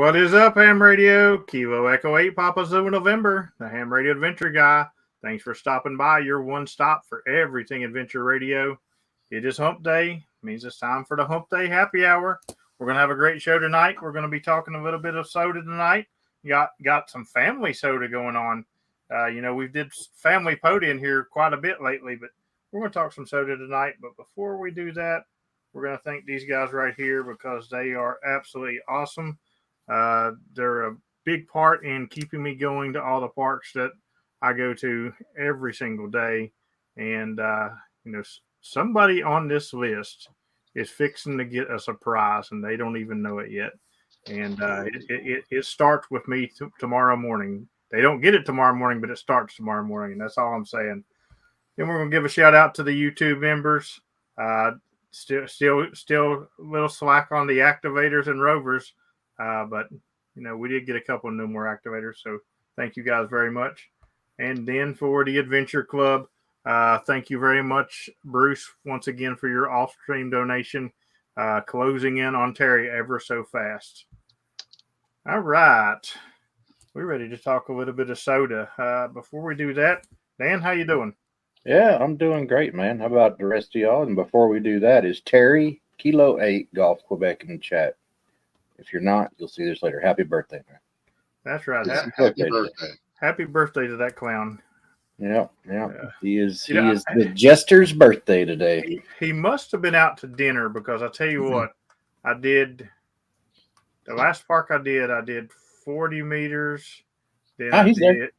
What is up, Ham Radio? Kilo Echo 8, Papa Zulu November, the Ham Radio Adventure Guy. Thanks for stopping by, your one stop for everything Adventure Radio. It is Hump Day. It means it's time for the Hump Day Happy Hour. We're going to have a great show tonight. We're going to be talking a little bit of soda tonight. Got some family soda going on. We did family pota in here quite a bit lately, but we're going to talk some soda tonight. But before we do that, we're going to thank these guys right here because they are absolutely awesome. They're a big part in keeping me going to all the parks that I go to every single day. And, somebody on this list is fixing to get a surprise and they don't even know it yet. And it starts with me tomorrow morning. They don't get it tomorrow morning, but it starts tomorrow morning. And that's all I'm saying. Then we're going to give a shout out to the YouTube members. Still a little slack on the activators and rovers. But we did get a couple of new more activators. So thank you guys very much. And then for the Adventure Club, thank you very much, Bruce, once again for your off-stream donation, closing in on Terry ever so fast. All right. We're ready to talk a little bit of soda. Before we do that, Dan, how you doing? Yeah, I'm doing great, man. How about the rest of y'all? And before we do that, is Terry Kilo 8 Golf Quebec in the chat? If you're not, you'll see this later. Happy birthday, man. That's right. Happy birthday. Happy birthday to that clown. Yeah. He is the jester's birthday today. He must have been out to dinner because I tell you what, I did the last park I did 40 meters. Then I did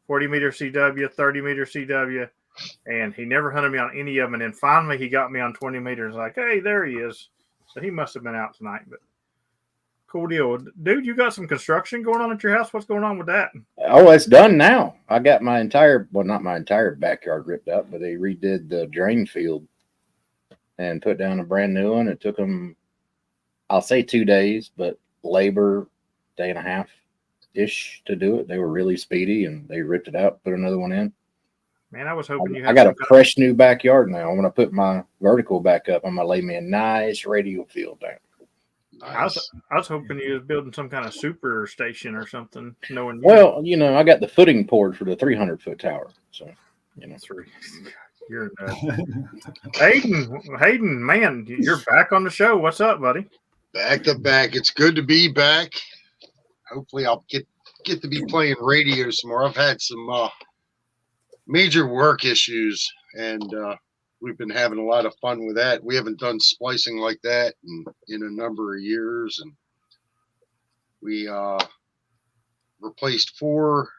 40 meter CW, 30 meter CW, and he never hunted me on any of them. And then finally he got me on 20 meters. Like, hey, there he is. So he must have been out tonight, but cool deal. Dude, you got some construction going on at your house. What's going on with that? Oh, it's done not my entire backyard ripped up, but they redid the drain field and put down a brand new one. It took them, I'll say 2 days, but labor, day and a half-ish to do it. They were really speedy, and they ripped it out, put another one in. Man, I was hoping you had I got a fresh new backyard now. When I put my vertical back up, I'm going to lay me a nice radio field down. Nice. I was hoping you was building some kind of super station or something. Well, I got the footing poured for the 300-foot tower. So, You're Hayden, man, you're back on the show. What's up, buddy? Back to back. It's good to be back. Hopefully I'll get to be playing radio some more. I've had some major work issues, and we've been having a lot of fun with that. We haven't done splicing like that in a number of years, and we replaced 4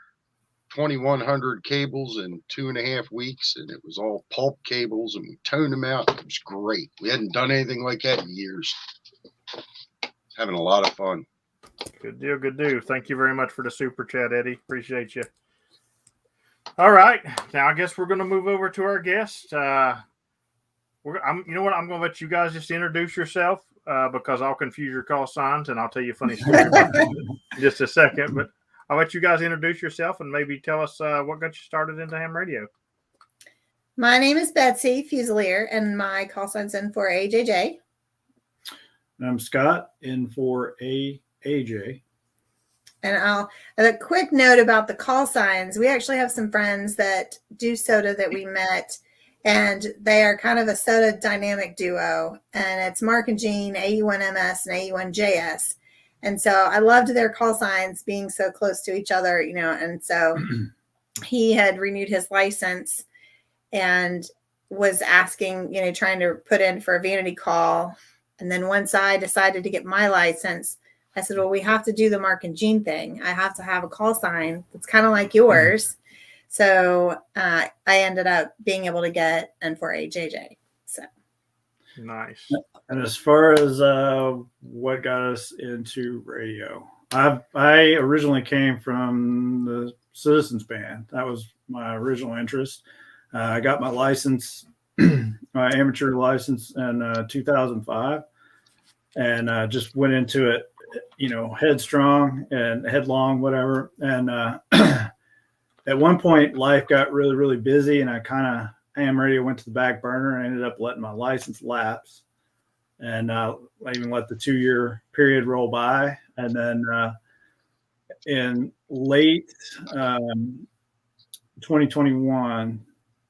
2100 cables in 2.5 weeks, and it was all pulp cables, and we toned them out. It was great. We hadn't done anything like that in years. Having a lot of fun. Good deal. Thank you very much for the super chat, Eddie. Appreciate you. All right, now I guess we're going to move over to our guest. I'm going to let you guys just introduce yourself because I'll confuse your call signs, and I'll tell you a funny story about it in just a second. But I'll let you guys introduce yourself and maybe tell us what got you started into ham radio. My name is Betsy Fusilier, and my call sign's in for AJJ. I'm Scott, in for AJ. And a quick note about the call signs. We actually have some friends that do soda that we met, and they are kind of a soda dynamic duo. And it's Mark and Jean, AU1MS and AU1JS. And so I loved their call signs being so close to each other, and so he had renewed his license and was asking, trying to put in for a vanity call. And then once I decided to get my license, I said, well, we have to do the Mark and Jean thing. I have to have a call sign that's kind of like yours. So I ended up being able to get N4AJJ. So nice. And as far as what got us into radio, I originally came from the Citizens Band. That was my original interest. I got my license, my amateur license in 2005, and just went into it, headstrong and headlong, whatever. And at one point, life got really, really busy, and I kind of ham radio went to the back burner and ended up letting my license lapse. and I even let the 2-year period roll by, and then in late 2021,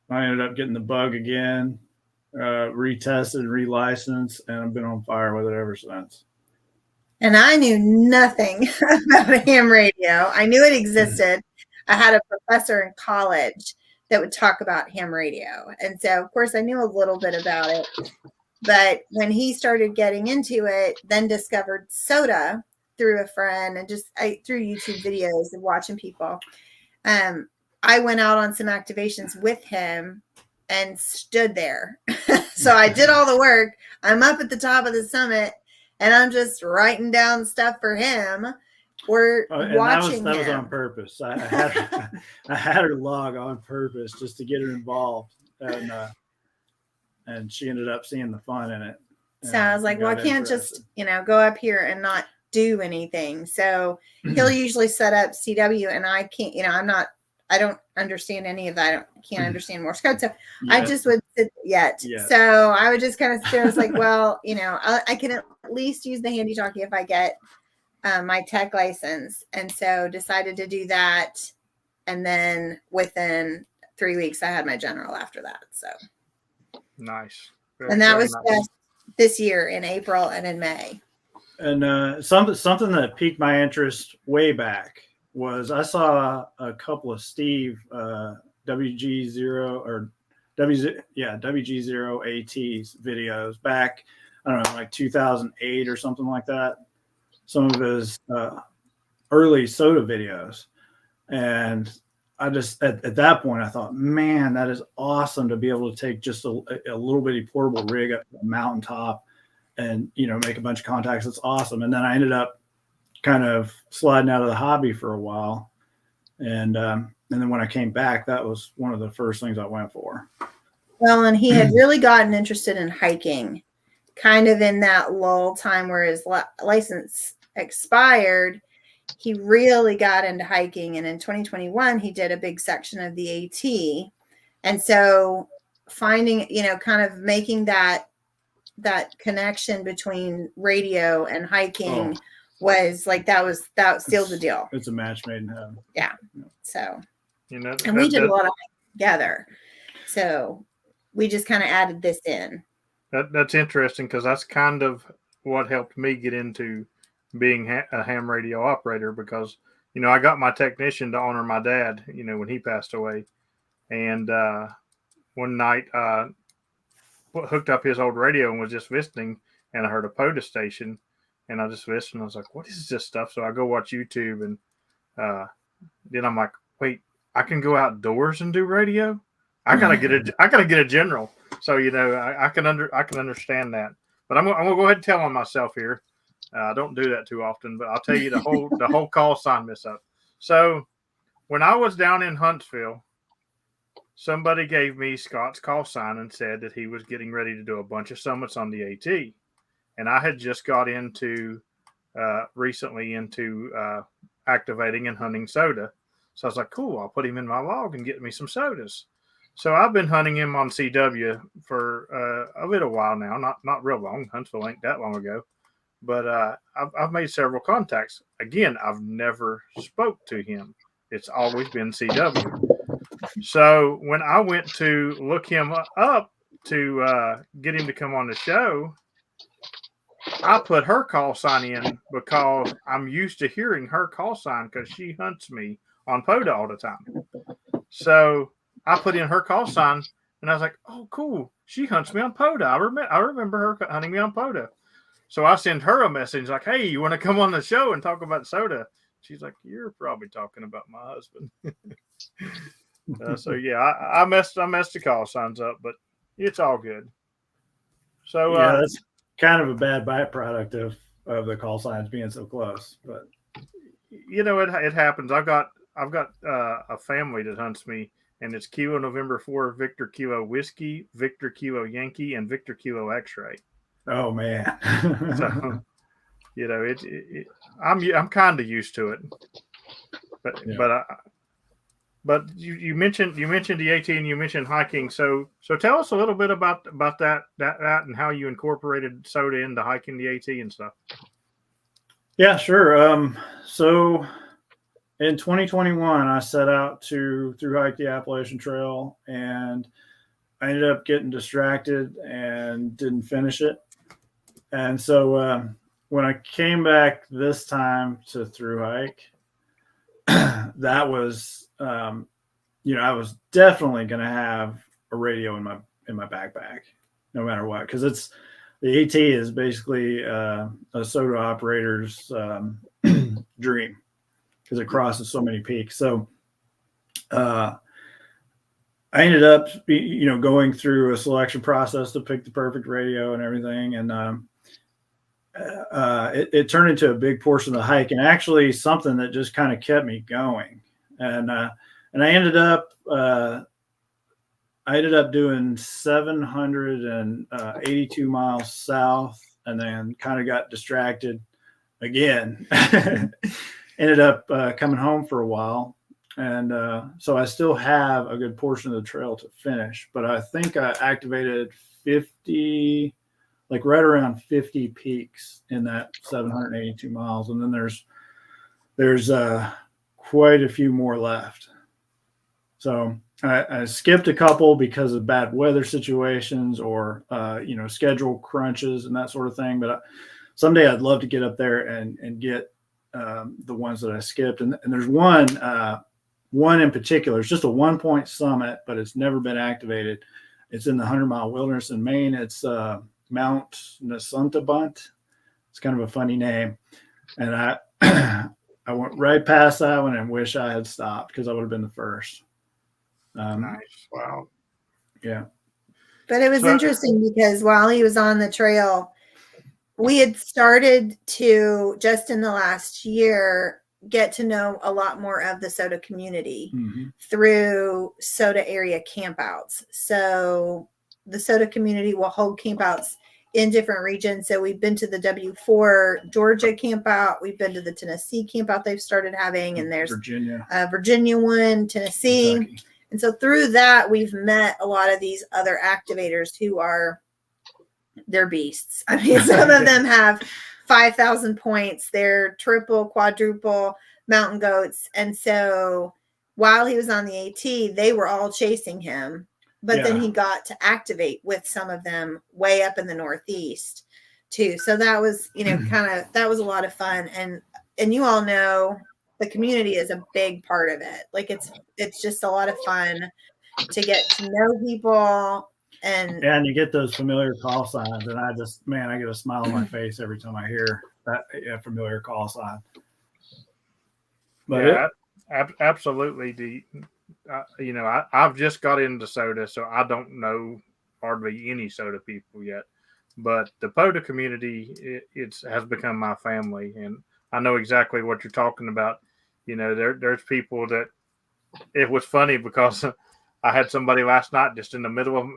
I ended up getting the bug again, retested, relicensed, and I've been on fire with it ever since. And I knew nothing about ham radio. I knew it existed. I had a professor in college that would talk about ham radio. And so, of course, I knew a little bit about it. But when he started getting into it, then discovered Sota through a friend and just through YouTube videos and watching people. I went out on some activations with him and stood there. So I did all the work. I'm up at the top of the summit and I'm just writing down stuff for him. We're watching that was on purpose. I had her log on purpose just to get her involved. And she ended up seeing the fun in it. So I was like, well, I can't just, go up here and not do anything. So he'll usually set up CW and I can't, I don't understand any of that. I can't understand Morse code. So I just would sit yet. So I would just kind of stare. I was like, well, I can at least use the handy talkie if I get my tech license. And so decided to do that. And then within 3 weeks, I had my general after that. So. Nice. And that was just this year in April and in May. And something that piqued my interest way back was I saw a couple of Steve WG0 or WG0 AT's videos back, I don't know, like 2008 or something like that. Some of his early Sota videos. And I just, at that point, I thought, man, that is awesome to be able to take just a little bitty portable rig up a mountaintop and, make a bunch of contacts. It's awesome. And then I ended up kind of sliding out of the hobby for a while. And then when I came back, that was one of the first things I went for. Well, and he had really gotten interested in hiking kind of in that lull time where his license expired. He really got into hiking. And in 2021, he did a big section of the AT. And so finding, kind of making that connection between radio and hiking was like, that sealed the deal. It's a match made in heaven. Yeah. So, and we did a lot of hiking together. So we just kind of added this in. That's interesting because that's kind of what helped me get into being a ham radio operator because, I got my technician to honor my dad, when he passed away. And one night hooked up his old radio and was just visiting and I heard a POTA station and I just listened. I was like, what is this stuff? So I go watch YouTube and then I'm like, wait, I can go outdoors and do radio? I gotta get a general. So, I can understand that. But I'm gonna go ahead and tell on myself here. I don't do that too often, but I'll tell you the whole call sign mess up. So when I was down in Huntsville, somebody gave me Scott's call sign and said that he was getting ready to do a bunch of summits on the AT. And I had just got into recently into activating and hunting Sota. So I was like, cool, I'll put him in my log and get me some Sotas. So I've been hunting him on CW for a little while now, not real long. Huntsville ain't that long ago. But I've made several contacts. Again, I've never spoke to him. It's always been CW. So when I went to look him up to get him to come on the show, I put her call sign in because I'm used to hearing her call sign because she hunts me on POTA all the time. So I put in her call sign and I was like, oh, cool. She hunts me on POTA. I remember her hunting me on POTA. So I send her a message like, hey, you want to come on the show and talk about Sota? She's like, you're probably talking about my husband. So yeah, I messed the call signs up, but it's all good. So yeah, that's kind of a bad byproduct of the call signs being so close, but it happens. I've got a family that hunts me, and it's Kilo November 4, Victor Kilo Whiskey, Victor Kilo Yankee, and Victor Kilo X-Ray. Oh man. So I'm kind of used to it, but But you mentioned the AT and you mentioned hiking. So tell us a little bit about that and how you incorporated Sota into hiking the AT and stuff. Yeah, sure. So in 2021, I set out to through hike the Appalachian Trail, and I ended up getting distracted and didn't finish it. And so when I came back this time to through hike, that was, I was definitely going to have a radio in my backpack, no matter what, because the AT is basically a Sota operator's dream because it crosses so many peaks. So I ended up, going through a selection process to pick the perfect radio and everything, and it turned into a big portion of the hike, and actually something that just kind of kept me going. And I ended up doing 782 miles south, and then kind of got distracted again. Ended up coming home for a while, and so I still have a good portion of the trail to finish. But I think I activated 50. Like right around 50 peaks in that 782 miles. And then there's quite a few more left. So I skipped a couple because of bad weather situations or, schedule crunches and that sort of thing. But someday I'd love to get up there and get the ones that I skipped. And there's one in particular. It's just a 1-point summit, but it's never been activated. It's in the 100-mile wilderness in Maine. It's Mount Nasontabunt. It's kind of a funny name. And I went right past that one and wish I had stopped because I would have been the first. Nice. Wow. Yeah. But it was interesting because while he was on the trail, we had started to, just in the last year, get to know a lot more of the Sota community through Sota area campouts. So the Sota community will hold campouts in different regions. So we've been to the W4 Georgia campout. We've been to the Tennessee campout they've started having, and there's Virginia one, Tennessee. Kentucky. And so through that, we've met a lot of these other activators who they're beasts. I mean, some of them have 5,000 points. They're triple, quadruple mountain goats. And so while he was on the AT, they were all chasing him. But then he got to activate with some of them way up in the Northeast too. So that was, that was a lot of fun. And you all know the community is a big part of it. Like it's just a lot of fun to get to know people. And you get those familiar call signs. And I get a smile on my face every time I hear that familiar call sign. But absolutely. I've just got into Sota, so I don't know hardly any Sota people yet. But the pota community, it has become my family, and I know exactly what you're talking about. There's people that it was funny because I had somebody last night just in the middle of,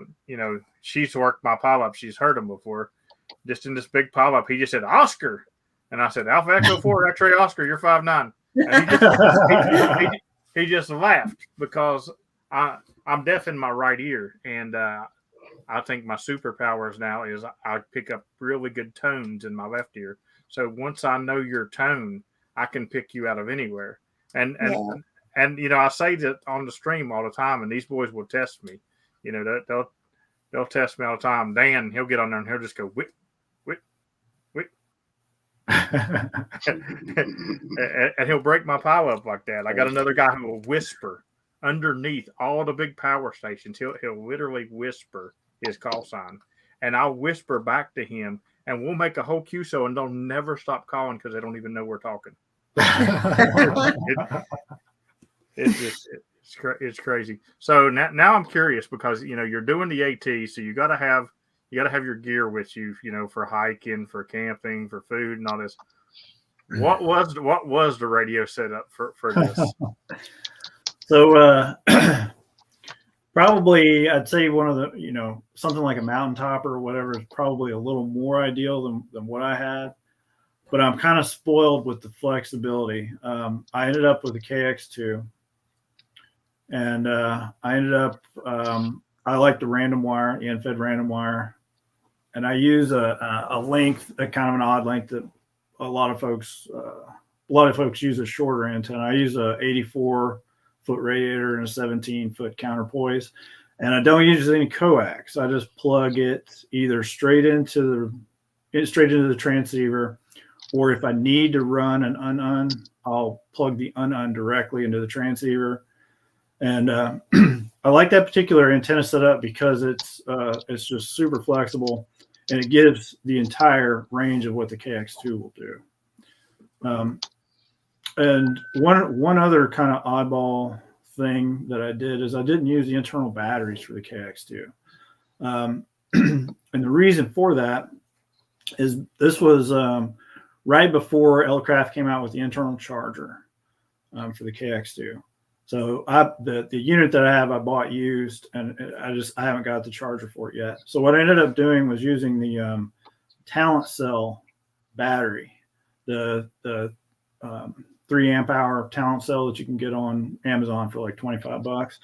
she's worked my pile-up. She's heard them before. Just in this big pile-up, he just said, Oscar. And I said, Alpha Echo 4, X-ray Oscar, you're 5'9". And he just laughed because I'm deaf in my right ear. And I think my superpowers now is I pick up really good tones in my left ear. So once I know your tone, I can pick you out of anywhere. And I say that on the stream all the time, and these boys will test me. They'll test me all the time. Dan, he'll get on there and he'll just go whip, whip, whip, and he'll break my pile up like that. I got another guy who will whisper underneath all the big power stations. He'll literally whisper his call sign, and I'll whisper back to him, and we'll make a whole QSO, and they'll never stop calling because they don't even know we're talking. It's crazy. So now I'm curious because you're doing the AT, so you got to have your gear with you, for hiking, for camping, for food, and all this. What was the radio setup for this? So probably I'd say one of the something like a mountaintop or whatever is probably a little more ideal than what I had. But I'm kind of spoiled with the flexibility. I ended up with a KX2. And I ended up, I like the random wire, the end-fed random wire. And I use a length, a kind of an odd length that a lot of folks use a shorter antenna. I use a 84-foot radiator and a 17-foot counterpoise. And I don't use any coax. I just plug it either straight into the transceiver, or if I need to run an un, I'll plug the un directly into the transceiver. And I like that particular antenna setup because it's just super flexible, and it gives the entire range of what the KX2 will do. And one other kind of oddball thing that I did is I didn't use the internal batteries for the KX2. And the reason for that is this was right before Elecraft came out with the internal charger for the KX2. So the unit that I have, I bought used, and I haven't got the charger for it yet. So what I ended up doing was using the Talent Cell battery, the 3 amp hour Talent Cell that you can get on Amazon for like $25.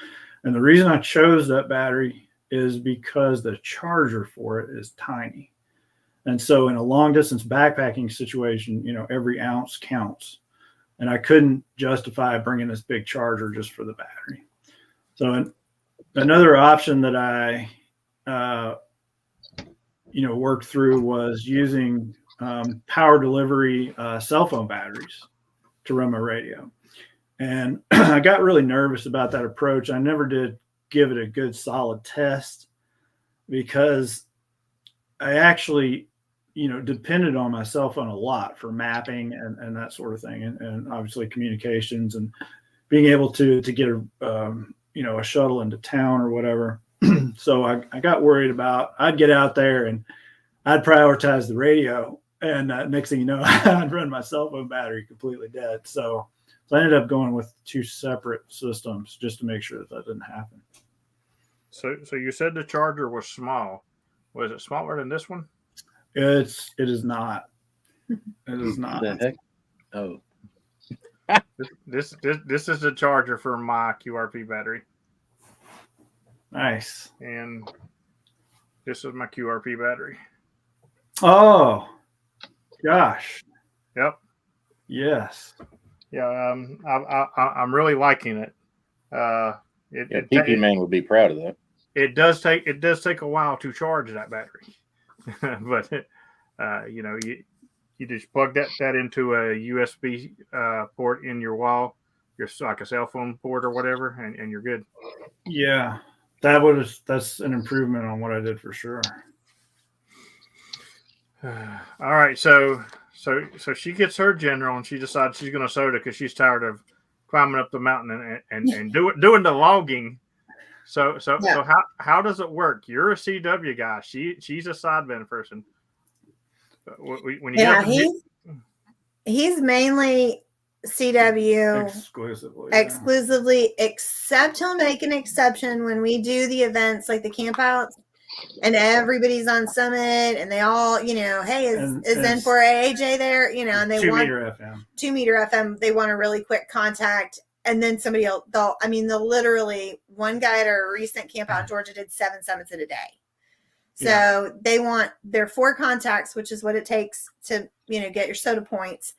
And the reason I chose that battery is because the charger for it is tiny. And so in a long distance backpacking situation, every ounce counts. And I couldn't justify bringing this big charger just for the battery. So another option that I, worked through was using power delivery cell phone batteries to run my radio. And I got really nervous about that approach. I never did give it a good solid test because I actually, depended on my cell phone a lot for mapping and that sort of thing. And obviously communications and being able to get a shuttle into town or whatever. So I got worried about, I'd get out there and I'd prioritize the radio. And next thing you know, I'd run my cell phone battery completely dead. So I ended up going with 2 separate systems just to make sure that didn't happen. So you said the charger was small. Was it smaller than this one? It is not. It is not. The heck? Oh, This is the charger for my QRP battery, Nice. and this is my QRP battery. Oh, gosh. Yep. Yes. Yeah. I'm really liking it. TP Man would be proud of that. It does take a while to charge that battery, but you just plug that into a USB port in your wall, like a cell phone port or whatever, and you're good. Yeah. That's an improvement on what I did for sure. All right, so she gets her general and she decides she's going to Sota because she's tired of climbing up the mountain and doing the logging. So how does it work? You're a CW guy. She's a sideband person. When you he's mainly CW exclusively, except he'll make an exception when we do the events like the campouts and everybody's on Summit and they all, hey, is N4AJ there? And they 2 want meter FM. 2 meter FM. They want a really quick contact. And then somebody else, they'll literally, one guy at a recent camp out in Georgia did 7 summits in a day. So they want their 4 contacts, which is what it takes to, get your Sota points.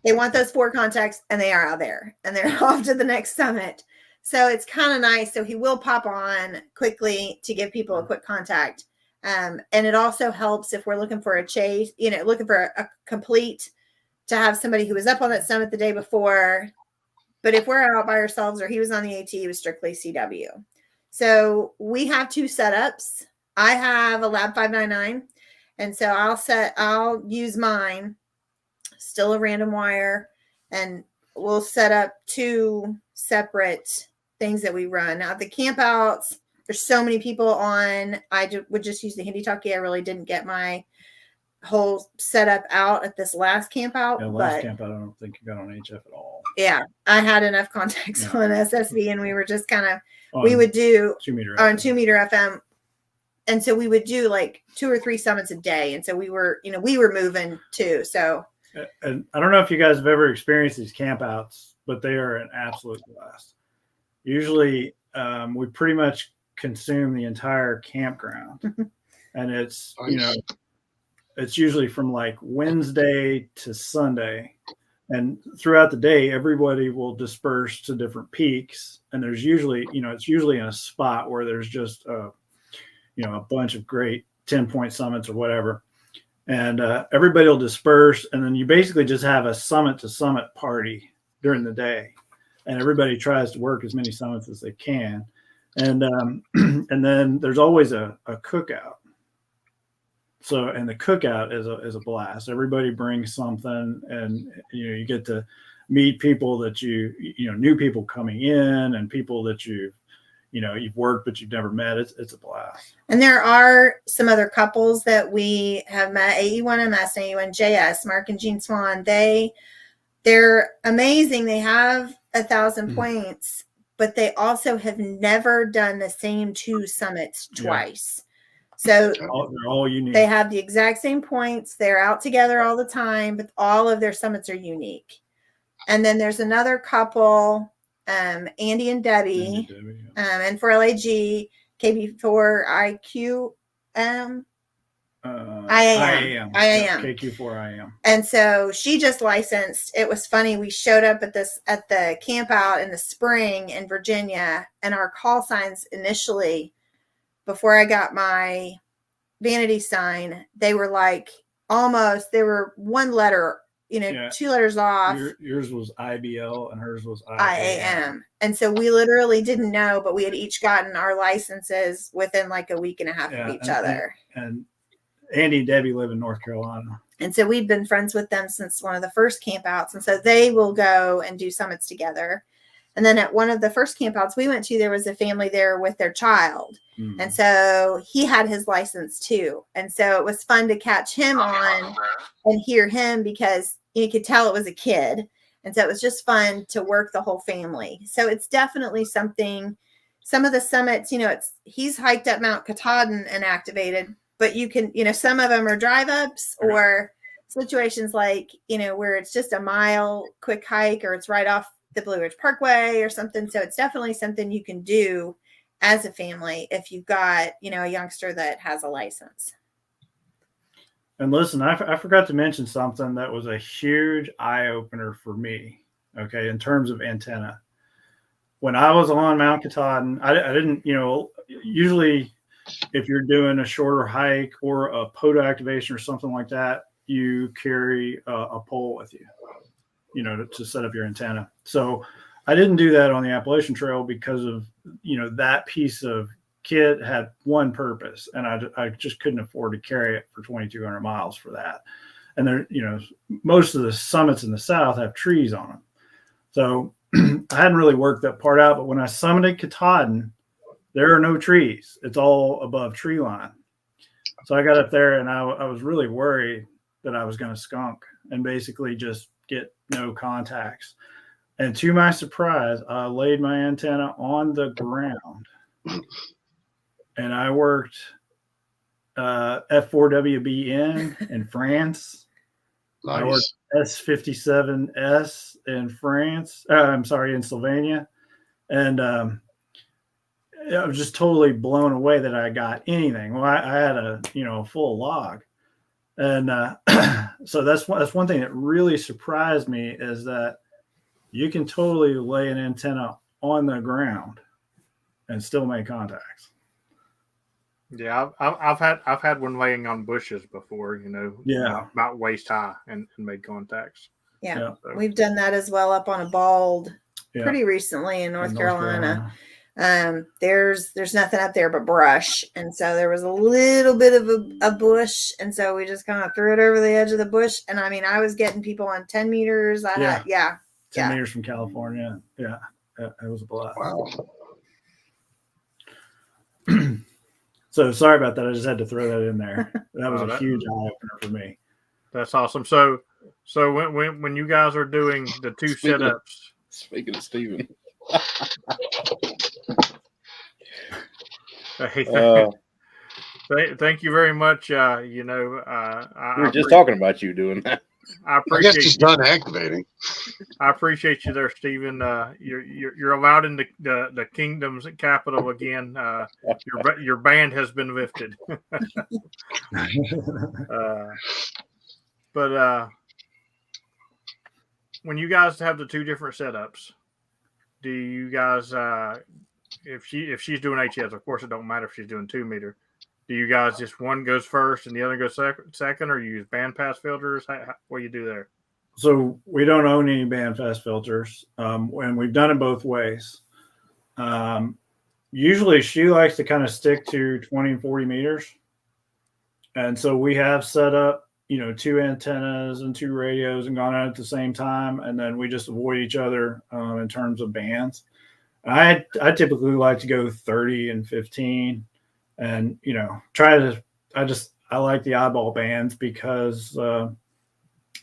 They want those 4 contacts and they are out there and they're off to the next summit. So it's kind of nice. So he will pop on quickly to give people a quick contact. And it also helps if we're looking for a chase, looking for a complete, to have somebody who was up on that summit the day before. But if we're out by ourselves or he was on the AT, he was strictly CW. So we have 2 setups. I have a Lab 599. And so I'll use mine, still a random wire, and we'll set up 2 separate things that we run. Now, the campouts, there's so many people on. I would just use the handy talkie. I really didn't get my whole setup out at this last camp out. Yeah, last camp out, I don't think you got on HF at all. Yeah, I had enough contacts on SSB, and we were just kind of, we would do 2 meter on 2 meter FM. And so we would do like 2 or 3 summits a day. And so we were moving too. So, and I don't know if you guys have ever experienced these campouts, but they are an absolute blast. usually we pretty much consume the entire campground, and it's it's usually from like Wednesday to Sunday, and throughout the day everybody will disperse to different peaks, and there's usually it's usually in a spot where there's just a bunch of great 10-point summits or whatever, and everybody will disperse, and then you basically just have a summit to summit party during the day, and everybody tries to work as many summits as they can. And and then there's always a cookout. So, and the cookout is a blast. Everybody brings something, and you get to meet people that new people coming in, and people that you've worked but you've never met. It's a blast. And there are some other couples that we have met: AE1MS and AE1JS, Mark and Jean Swan. They're amazing. They have 1,000 points, but they also have never done the same 2 summits twice. So they're all unique. They have the exact same points. They're out together all the time, but all of their summits are unique. And then there's another couple, Andy and Debbie, and for LAG, KB4IQM. IAM. KQ4IAM. And so she just licensed. It was funny. We showed up at the camp out in the spring in Virginia, and our call signs initially, before I got my vanity sign, they were like they were one letter, 2 letters off. Yours was IBL and hers was IAM. And so we literally didn't know, but we had each gotten our licenses within like a week and a half of each other. And Andy and Debbie live in North Carolina. And so we've been friends with them since one of the first campouts. And so they will go and do summits together. And then at one of the first campouts we went to, there was a family there with their child. Mm-hmm. And so he had his license too. And so it was fun to catch him on and hear him, because you could tell it was a kid. And so it was just fun to work the whole family. So it's definitely something. Some of the summits, he's hiked up Mount Katahdin and activated, but you can, some of them are drive ups or situations like, where it's just a mile quick hike, or it's right off the Blue Ridge Parkway or something. So it's definitely something you can do as a family if you've got, a youngster that has a license. And listen, I forgot to mention something that was a huge eye opener for me. Okay. In terms of antenna, when I was on Mount Katahdin, I didn't, usually if you're doing a shorter hike or a pota activation or something like that, you carry a pole with you, to set up your antenna. So I didn't do that on the Appalachian Trail because of, that piece of kit had one purpose, and I just couldn't afford to carry it for 2,200 miles for that. And there, most of the summits in the South have trees on them. So I hadn't really worked that part out, but when I summited Katahdin, there are no trees. It's all above tree line. So I got up there, and I was really worried that I was going to skunk and basically just get no contacts. And to my surprise, I laid my antenna on the ground, and I worked F4WBN in France. Nice. I worked S57S in France. In Slovenia. And I was just totally blown away that I got anything. Well, I had a full log, and so that's one thing that really surprised me, is that you can totally lay an antenna on the ground and still make contacts. Yeah, I've had one laying on bushes before, about waist high, and made contacts. Yeah, we've done that as well up on a bald pretty recently in North Carolina. There's nothing up there but brush, and so there was a little bit of a bush, and so we just kind of threw it over the edge of the bush. And I mean, I was getting people on 10 meters. 10 meters from California. Yeah, it was a blast. Wow. So sorry about that. I just had to throw that in there. That was a huge eye opener for me. That's awesome. So when you guys are doing the 2 setups. Speaking of Steven. Thank you very much. We were just talking about you doing that. I I guess appreciate he's done activating. I appreciate you there, Stephen. You're allowed in the kingdom's capital again. Your ban has been lifted. But when you guys have the two different setups, do you guys if she's doing HES, of course it don't matter if she's doing 2 meter. Do you guys just one goes first and the other goes second, or you use bandpass filters? What do you do there? So we don't own any bandpass filters, and we've done it both ways. Usually she likes to kind of stick to 20 and 40 meters. And so we have set up, 2 antennas and 2 radios and gone out at the same time. And then we just avoid each other in terms of bands. I typically like to go 30 and 15 and, I like the eyeball bands because,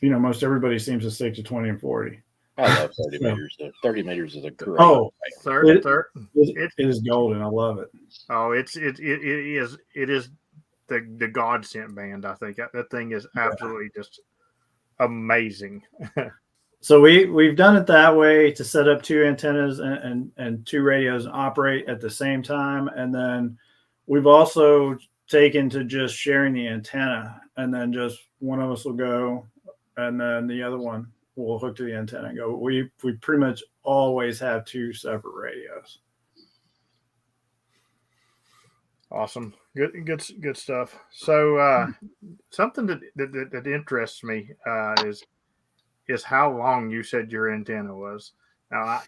most everybody seems to stick to 20 and 40. I love 30 meters. 30 meters is a great. Oh, it is golden. I love it. Oh, it is the God sent band. I think that thing is absolutely just amazing. So we've done it that way to set up 2 antennas and 2 radios and operate at the same time. And then we've also taken to just sharing the antenna, and then just one of us will go and then the other one will hook to the antenna and go. We pretty much always have 2 separate radios. Awesome. Good stuff. So something that interests me is how long you said your antenna was. Now,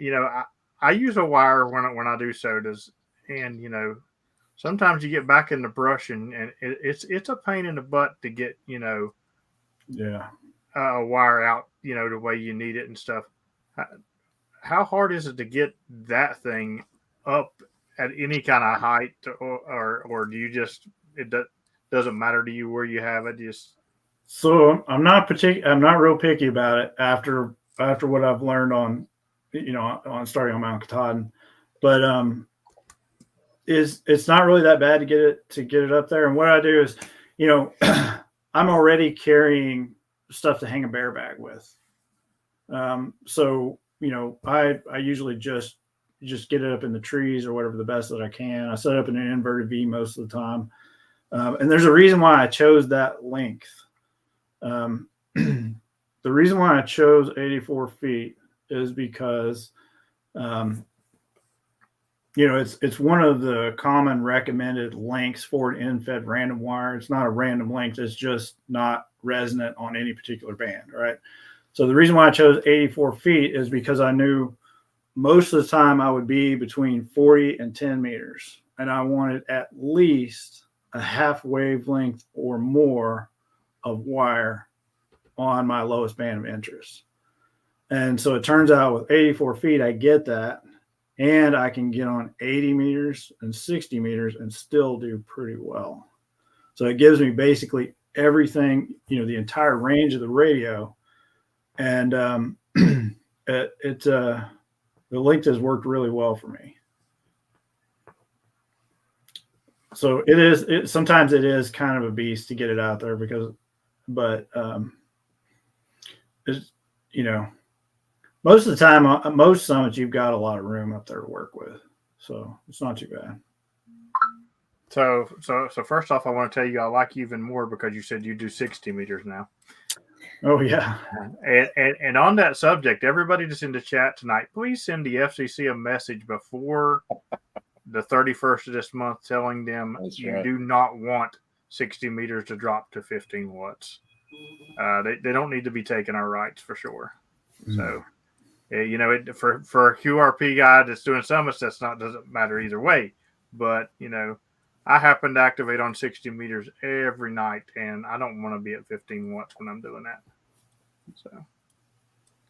I use a wire when I do sodas, and sometimes you get back in the brush and it's a pain in the butt to get a wire out the way you need it and stuff. How hard is it to get that thing up at any kind of height, or do you just doesn't matter to you where you have it? So I'm not real picky about it after what I've learned on starting on Mount Katahdin, but it's not really that bad to get it up there. And what I do is, I'm already carrying stuff to hang a bear bag with. So I usually just get it up in the trees or whatever the best that I can. I set up in an inverted V most of the time. And there's a reason why I chose that length. The reason why I chose 84 feet is because, it's one of the common recommended lengths for an end-fed random wire. It's not a random length. It's just not resonant on any particular band, right? So the reason why I chose 84 feet is because I knew most of the time I would be between 40 and 10 meters, and I wanted at least a half wavelength or more of wire on my lowest band of interest. And so it turns out with 84 feet, I get that, and I can get on 80 meters and 60 meters and still do pretty well. So it gives me basically everything, the entire range of the radio. And the length has worked really well for me. So sometimes it is kind of a beast to get it out there but it's, most of the time, most summits, you've got a lot of room up there to work with. So it's not too bad. So first off, I want to tell you I like you even more because you said you do 60 meters now. Oh, yeah. And on that subject, everybody that's in the chat tonight, please send the FCC a message before the 31st of this month telling them you do not want 60 meters to drop to 15 watts. They don't need to be taking our rights for sure. Mm. So, for a QRP guy that's doing summits, doesn't matter either way. But, I happen to activate on 60 meters every night, and I don't want to be at 15 watts when I'm doing that. So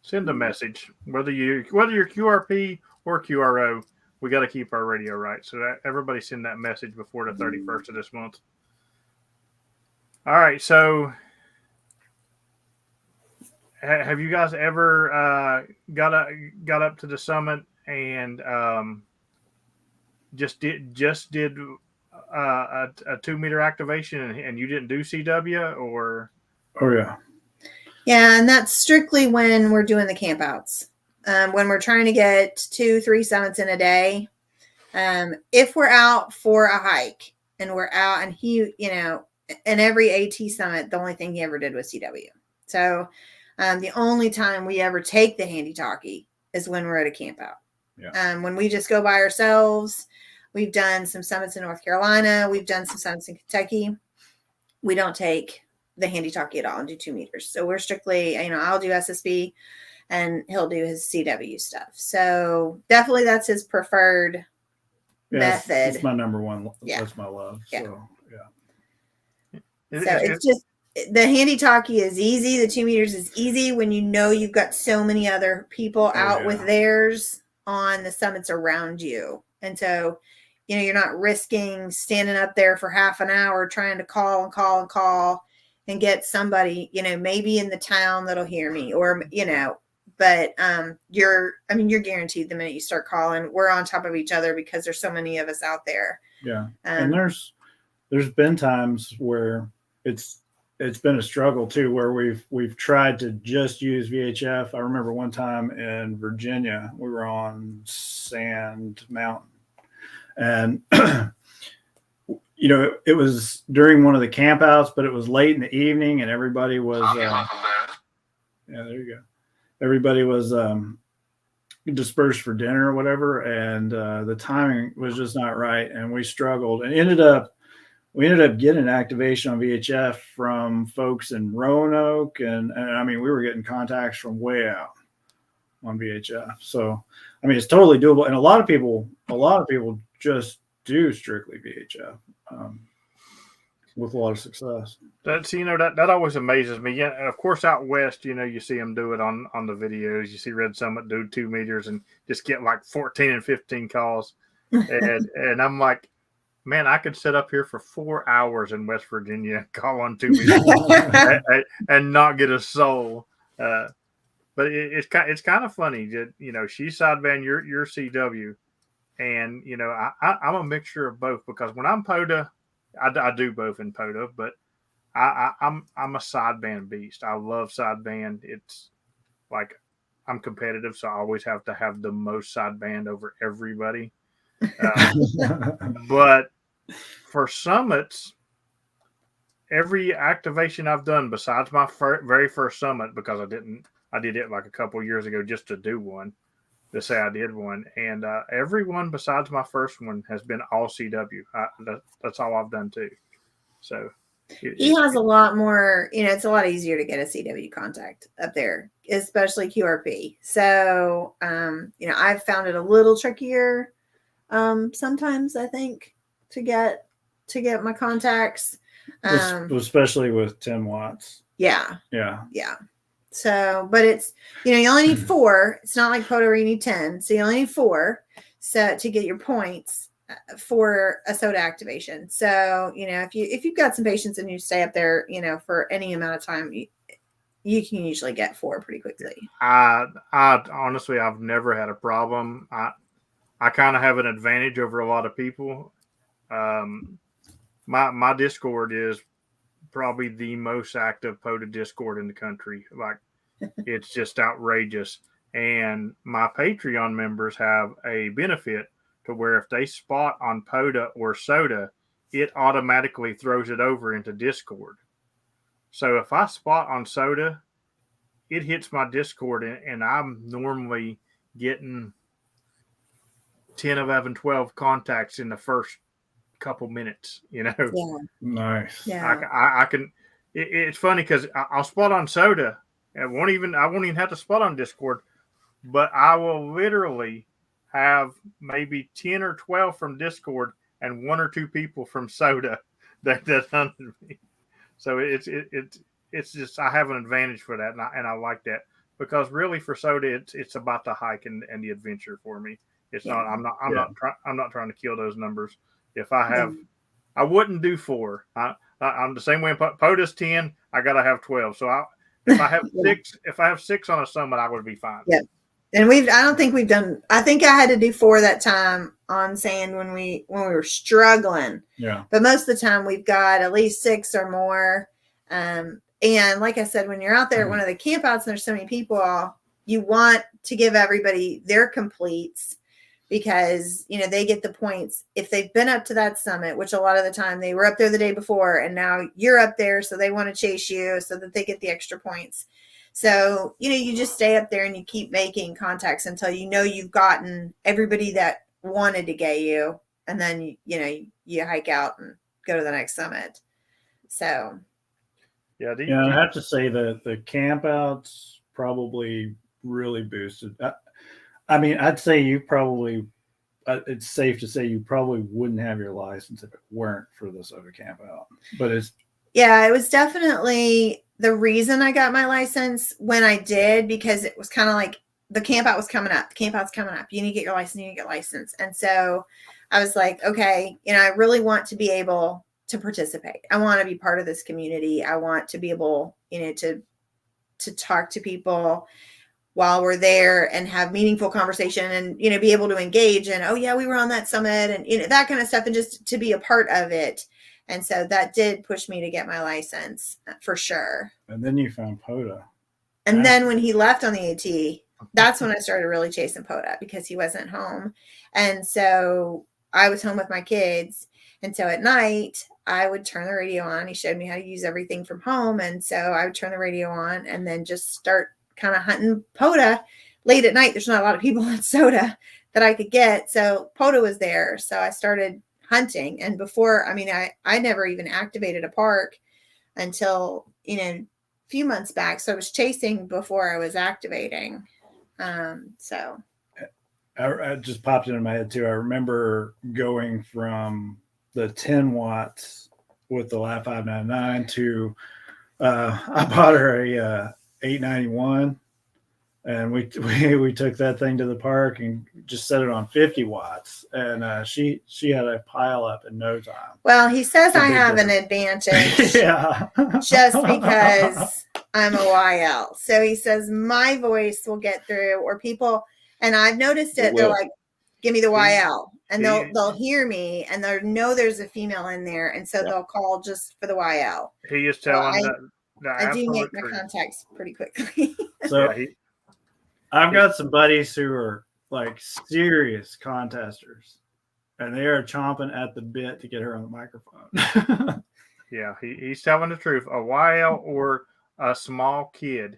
send a message. Whether you're QRP or QRO, we got to keep our radio right. So everybody send that message before the 31st of this month. All right. So have you guys ever got up to the summit and just did a 2 meter activation and you didn't do CW or? Oh yeah. Yeah, and that's strictly when we're doing the campouts. When we're trying to get 2-3 summits in a day. If we're out for a hike and we're out, and in every AT summit, the only thing he ever did was CW. So the only time we ever take the handy talkie is when we're at a camp out. Yeah. When we just go by ourselves, we've done some summits in North Carolina. We've done some summits in Kentucky. We don't take the handy talkie at all and do 2 meters. So we're strictly, I'll do SSB and he'll do his CW stuff. So definitely that's his preferred method. It's my number one. Yeah. That's my love. Yeah. So yeah. So it's just the handy talkie is easy. The 2 meters is easy when you've got so many other people out with theirs on the summits around you. And so, you're not risking standing up there for half an hour trying to call and get somebody, maybe in the town that'll hear me or, but you're guaranteed the minute you start calling, we're on top of each other because there's so many of us out there. Yeah. And there's been times where it's been a struggle too, where we've tried to just use VHF. I remember one time in Virginia, we were on Sand Mountain, and it was during one of the campouts, but it was late in the evening, and everybody was yeah, there you go. Everybody was dispersed for dinner or whatever, and the timing was just not right, and we struggled, and we ended up getting activation on VHF from folks in Roanoke, and we were getting contacts from way out on VHF. So it's totally doable, and a lot of people just do strictly VHF with a lot of success. That always amazes me. Yeah, of course, out west, you see them do it on the videos. You see Red Summit do 2 meters and just get like 14 and 15 calls, and I'm like, man, I could sit up here for 4 hours in West Virginia and call on 2 meters and not get a soul. But it's kind of funny that she's sideband, you're CW, and I'm a mixture of both, because when I'm POTA, I do both in POTA, but I'm a sideband beast. I love sideband. It's like I'm competitive, so I always have to have the most sideband over everybody. But for summits, every activation I've done besides my very first summit, because I did it like a couple years ago just to do one, to say I did one, and every one besides my first one has been all CW. That's all I've done too. So he has a lot more, it's a lot easier to get a CW contact up there, especially QRP. So I've found it a little trickier sometimes, I think, to get my contacts, especially with 10 watts. Yeah. Yeah. So, but it's, you only need 4. It's not like POTA where you need 10. So you only need 4 to get your points for a SOTA activation. So, if you've got some patience and you stay up there, for any amount of time, you can usually get 4 pretty quickly. I honestly, I've never had a problem. I kind of have an advantage over a lot of people. My Discord is probably the most active POTA Discord in the country. Like, it's just outrageous. And my Patreon members have a benefit to where if they spot on POTA or SOTA, it automatically throws it over into Discord. So if I spot on SOTA, it hits my Discord, and I'm normally getting 10, 11, 12 contacts in the first couple minutes, Yeah. Nice. Yeah. I can. It's funny because I'll spot on SOTA, and I won't even have to spot on Discord, but I will literally have maybe 10 or 12 from Discord and 1 or 2 people from SOTA that hunted me. So it's just, I have an advantage for that, and I like that, because really for SOTA it's about the hike and the adventure for me. It's not. I'm not trying to kill those numbers. If I have, I wouldn't do 4. I'm the same way. POTA's 10. I gotta have 12. So if I have 6, if I have 6 on a summit, I would be fine. Yeah. And I don't think we've done. I think I had to do 4 that time on sand when we were struggling. Yeah. But most of the time we've got at least 6 or more. And like I said, when you're out there at one of the campouts and there's so many people, you want to give everybody their completes, because, you know, they get the points if they've been up to that summit, which a lot of the time they were up there the day before and now you're up there. So they want to chase you so that they get the extra points. So, you know, you just stay up there and you keep making contacts until you know you've gotten everybody that wanted to get you. And then, you know, you hike out and go to the next summit. So, yeah. I have to say that the campouts probably really boosted. I mean, I'd say you probably, it's safe to say you probably wouldn't have your license if it weren't for the Sota camp out. But it was definitely the reason I got my license when I did, because it was kind of like the camp out was coming up. The camp out's coming up. You need to get your license. You need to get licensed. And so I was like, okay, you know, I really want to be able to participate. I want to be part of this community. I want to be able, you know, to talk to people while we're there and have meaningful conversation and, you know, be able to engage and, oh yeah, we were on that summit and, you know, that kind of stuff, and just to be a part of it. And so that did push me to get my license for sure. And then you found pota. And then when he left on the AT, that's when I started really chasing pota, because he wasn't home. And so I was home with my kids. And so at night I would turn the radio on. He showed me how to use everything from home. And so I would turn the radio on and then just start kind of hunting pota late at night. There's not a lot of people in Sota that I could get. So pota was there. So I started hunting. And before, I mean, I never even activated a park until, you know, a few months back. So I was chasing before I was activating. So I just popped into my head too. I remember going from the 10 watts with the Lab 599 to I bought her a 891, and we took that thing to the park and just set it on 50 watts, and she had a pile up in no time. Well, he says I have an advantage. Yeah. Just because I'm a YL. So he says my voice will get through, or people, and I've noticed it, they're like, give me the YL, and they'll hear me and they'll know there's a female in there, and so they'll call just for the YL. He is telling I do make my contacts pretty quickly. So I've got some buddies who are like serious contesters, and they are chomping at the bit to get her on the microphone. Yeah, he's telling the truth. A YL or a small kid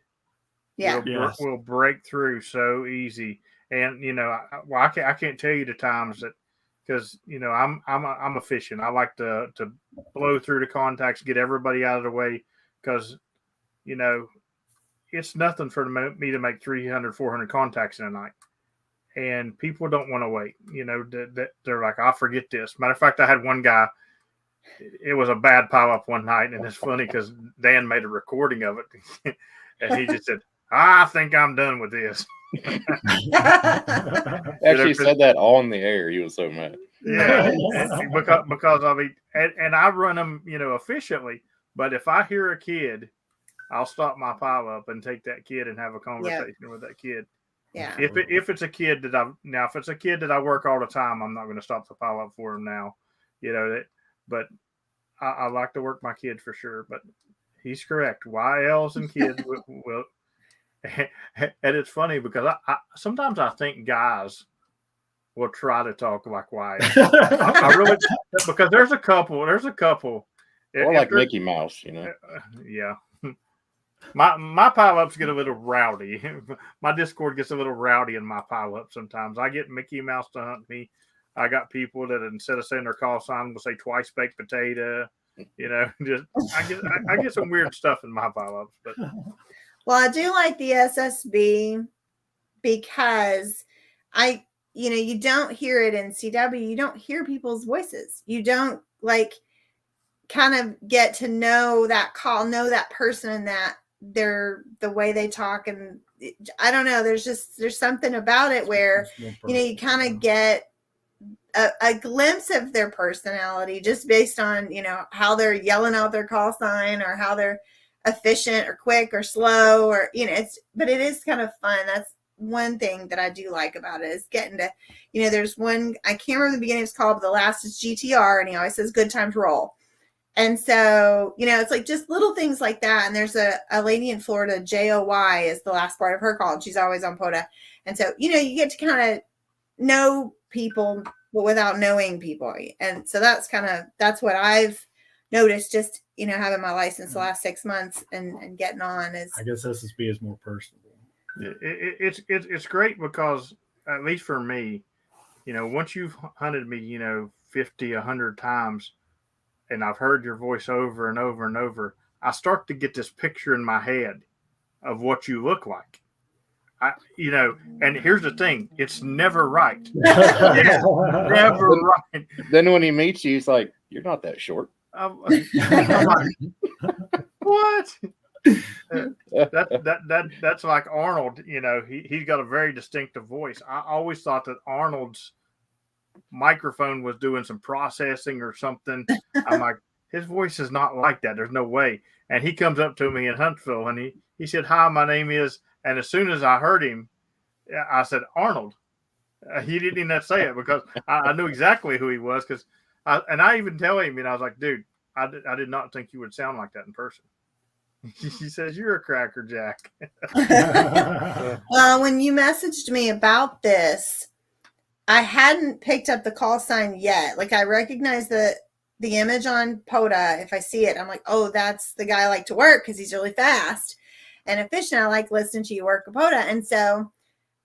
will break through so easy. And, you know, I can't tell you the times that, because, you know, I'm efficient. I like to blow through the contacts, get everybody out of the way, because, you know, it's nothing for me to make 300, 400 contacts in a night. And people don't want to wait. You know, they're like, I'll forget this. Matter of fact, I had one guy, it was a bad pile up one night, and it's funny because Dan made a recording of it. And he just said, I think I'm done with this. Actually said that on the air. He was so mad. Yeah, because I mean, and I run them, you know, efficiently. But if I hear a kid, I'll stop my pile up and take that kid and have a conversation with that kid. Yeah. If it's a kid that if it's a kid that I work all the time, I'm not going to stop the pile up for him now. You know, but I like to work my kid for sure. But he's correct. YLs and kids will. And it's funny because I sometimes I think guys will try to talk like YL. I really, because there's a couple. Or like Mickey Mouse, you know. Yeah. My pile-ups get a little rowdy. My Discord gets a little rowdy in my pile-up sometimes. I get Mickey Mouse to hunt me. I got people that instead of saying their call sign will say twice baked potato. You know, just I get some weird stuff in my pile-ups. But well, I do like the SSB because you don't hear it in CW. You don't hear people's voices. You don't kind of get to know that call, know that person, and that they're the way they talk. And I don't know, there's something about it where, you kind of get a glimpse of their personality just based on, how they're yelling out their call sign, or how they're efficient or quick or slow, or, but it is kind of fun. That's one thing that I do like about it, is getting to, there's one, I can't remember the beginning of his call, but the last is GTR, and he always says good time to roll. And so, it's like just little things like that. And there's a lady in Florida, JOY is the last part of her call, and she's always on POTA. And so, you get to kind of know people, but without knowing people. And so that's what I've noticed just, having my license the last 6 months and getting on is. I guess SSB is more personable. It's great because, at least for me, once you've hunted me, 50, 100 times, and I've heard your voice over and over and over, I start to get this picture in my head of what you look like. And here's the thing, it's never right. It's never right. Then when he meets you, he's like, "You're not that short." I'm like, what? That's like Arnold. He's got a very distinctive voice. I always thought that Arnold's microphone was doing some processing or something. I'm like, his voice is not like that. There's no way. And he comes up to me in Huntsville and he said, "Hi, my name is," and as soon as I heard him, I said, "Arnold." He didn't even say it because I knew exactly who he was. I even tell him, I was like, "Dude, I did not think you would sound like that in person." He says, "You're a cracker, Jack." When you messaged me about this, I hadn't picked up the call sign yet. Like, I recognize the image on POTA. If I see it, I'm like, oh, that's the guy I like to work because he's really fast and efficient. I like listening to you work a POTA. And so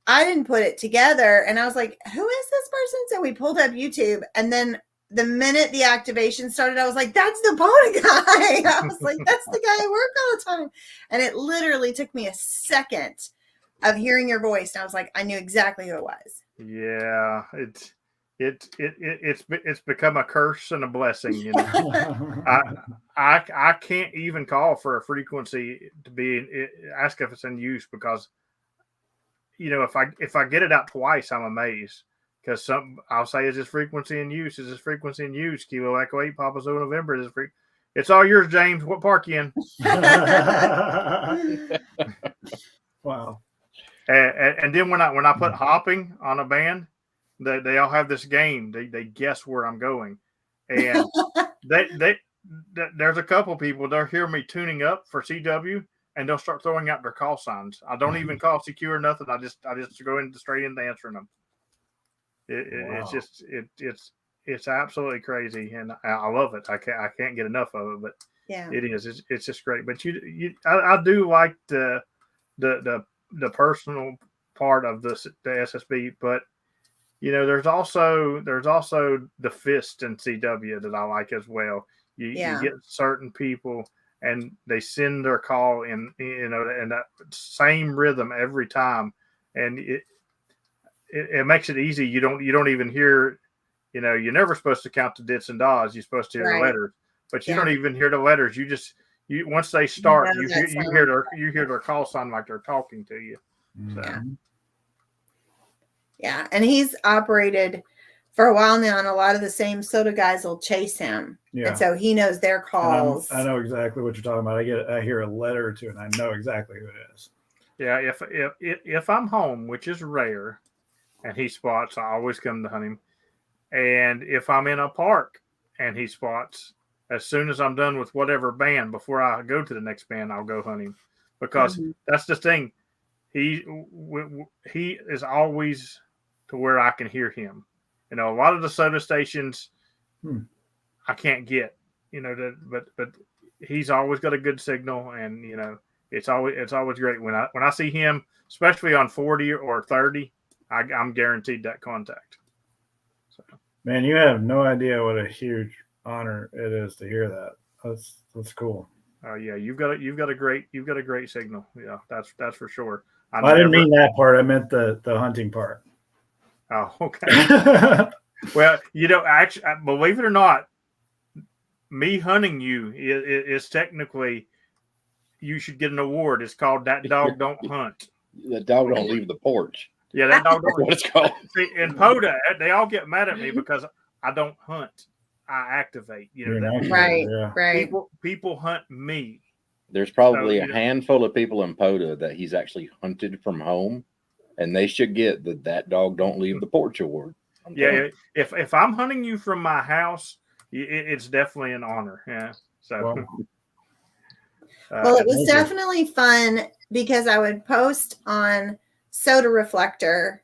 I didn't put it together. And I was like, who is this person? So we pulled up YouTube. And then the minute the activation started, I was like, that's the POTA guy. I was like, that's the guy I work all the time. And it literally took me a second of hearing your voice. And I was like, I knew exactly who it was. Yeah, it's become a curse and a blessing. I can't even call for a frequency to be ask if it's in use because if I get it out twice, I'm amazed because I'll say, "Is this frequency in use? Is this frequency in use?" Kilo Echo 8 Papa Zulu November. Is this It's all yours, James. What park you in? Wow. And then when I put hopping on a band, they all have this game. They guess where I'm going, and there's a couple people they'll hear me tuning up for CW, and they'll start throwing out their call signs. I don't even call CQ or nothing. I just go straight into answering them. Wow. It's absolutely crazy, and I love it. I can't get enough of it. But yeah, it is. It's just great. But I do like the personal part of the SSB, but there's also the fist in CW that I like as well. You get certain people and they send their call in in that same rhythm every time, and it makes it easy. You don't even hear. You're never supposed to count the dits and dahs. You're supposed to hear the letters, but you don't even hear the letters. You once they start, you hear their call sign like they're talking to you. So. Yeah, and he's operated for a while now, and a lot of the same Sota guys will chase him, and so he knows their calls. I know exactly what you're talking about. I hear a letter or two, and I know exactly who it is. Yeah, if I'm home, which is rare, and he spots, I always come to hunt him. And if I'm in a park and he spots, as soon as I'm done with whatever band, before I go to the next band, I'll go hunt him because that's the thing. He is always to where I can hear him. A lot of the Sota stations I can't get. But he's always got a good signal, and it's always great when I see him, especially on 40 or 30. I'm guaranteed that contact. So. Man, you have no idea what a huge honor it is to hear that. That's cool. Oh yeah, you've got a great signal. Yeah, that's for sure. I didn't mean that part. I meant the hunting part. Oh, okay. Well, actually, believe it or not, me hunting you is technically, you should get an award. It's called "That Dog Don't Hunt." The dog don't leave the porch. Yeah, that dog don't. What it's called. See, in POTA, they all get mad at me because I don't hunt. I activate. Right. People hunt me. There's probably a handful of people in POTA that he's actually hunted from home, and they should get the "That Dog Don't Leave the Porch" award. Yeah, if I'm hunting you from my house, it's definitely an honor. Yeah. So. Well, Well, it was thank you. definitely fun because I would post on Soda Reflector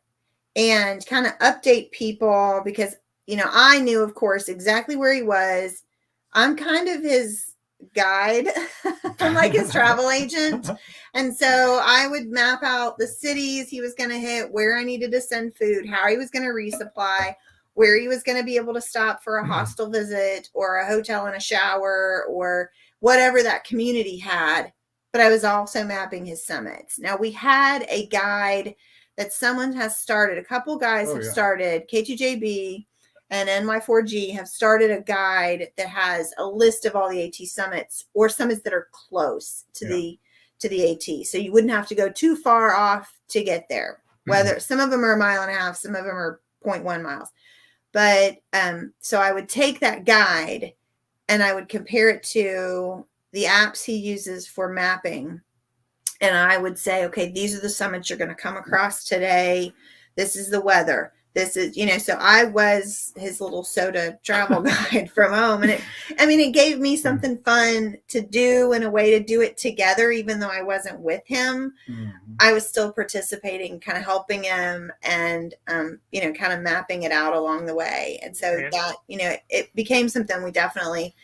and kind of update people because, I knew, of course, exactly where he was. I'm kind of his guide. I'm like his travel agent. And so I would map out the cities he was going to hit, where I needed to send food, how he was going to resupply, where he was going to be able to stop for a hostel visit or a hotel and a shower or whatever that community had. But I was also mapping his summits. Now, we had a guide that someone has started. A couple guys have started. K2JB and NY4G have started a guide that has a list of all the AT summits or summits that are close to the AT. So you wouldn't have to go too far off to get there. Whether some of them are 1.5 miles, some of them are 0.1 miles. But so I would take that guide and I would compare it to the apps he uses for mapping. And I would say, okay, these are the summits you're going to come across today. This is the weather. This is, so I was his little Soda travel guide from home. And it gave me something fun to do and a way to do it together, even though I wasn't with him. Mm-hmm. I was still participating, kind of helping him and, kind of mapping it out along the way. And so that, it became something we definitely,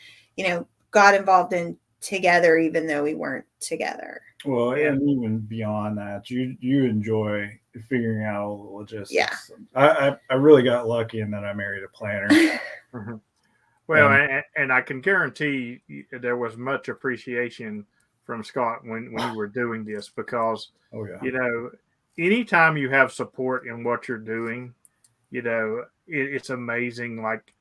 got involved in together, even though we weren't together. Well, and even beyond that, you enjoy figuring out all the logistics. Yeah. I really got lucky in that I married a planner. Mm-hmm. Well, and I can guarantee there was much appreciation from Scott when you were doing this because, anytime you have support in what you're doing, it's amazing. Like,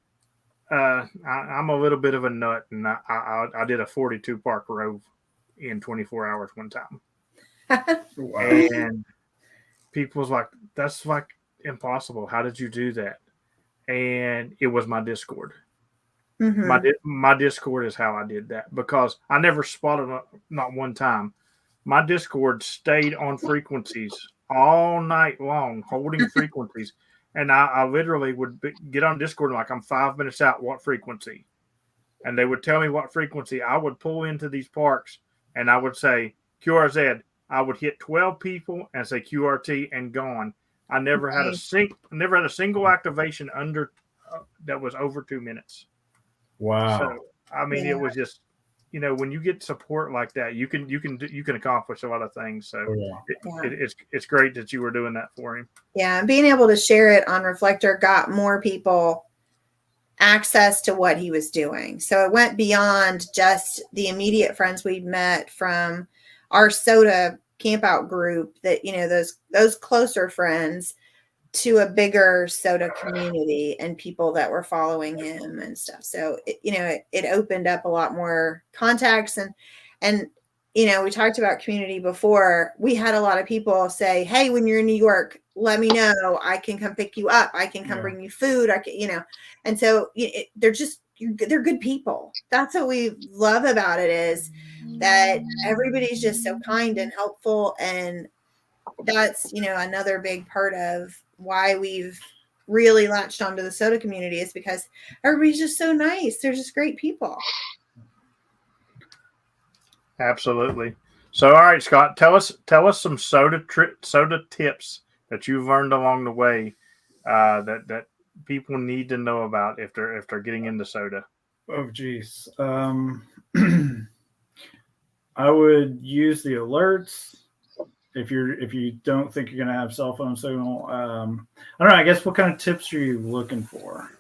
I'm a little bit of a nut, and I did a 42 park row in 24 hours one time. Wow. And people was like, that's like impossible. How did you do that? And it was my Discord. Mm-hmm. My Discord is how I did that because I never spotted not one time. My Discord stayed on frequencies all night long, holding frequencies. And I literally would get on Discord like I'm 5 minutes out. What frequency? And they would tell me what frequency. I would pull into these parks and I would say QRZ. I would hit 12 people and say QRT and gone. I never had a single activation under that was over 2 minutes. Wow. So it was just when you get support like that, you can accomplish a lot of things. So it's great that you were doing that for him. Yeah, and being able to share it on Reflector got more people access to what he was doing. So it went beyond just the immediate friends we'd met from our Soda campout group that, those closer friends to a bigger Soda community and people that were following him and stuff. So, it opened up a lot more contacts and, we talked about community before. We had a lot of people say, hey, when you're in New York, let me know. I can come pick you up. I can come bring you food. I can, and so they're good people. That's what we love about it is that everybody's just so kind and helpful. And that's, another big part of why we've really latched onto the Soda community is because everybody's just so nice. They're just great people. Absolutely. So, all right, Scott, tell us some soda tips that you've learned along the way that people need to know about if they're getting into soda. Oh, geez. I would use the alerts if you don't think you're going to have cell phone signal. I don't know. I guess what kind of tips are you looking for?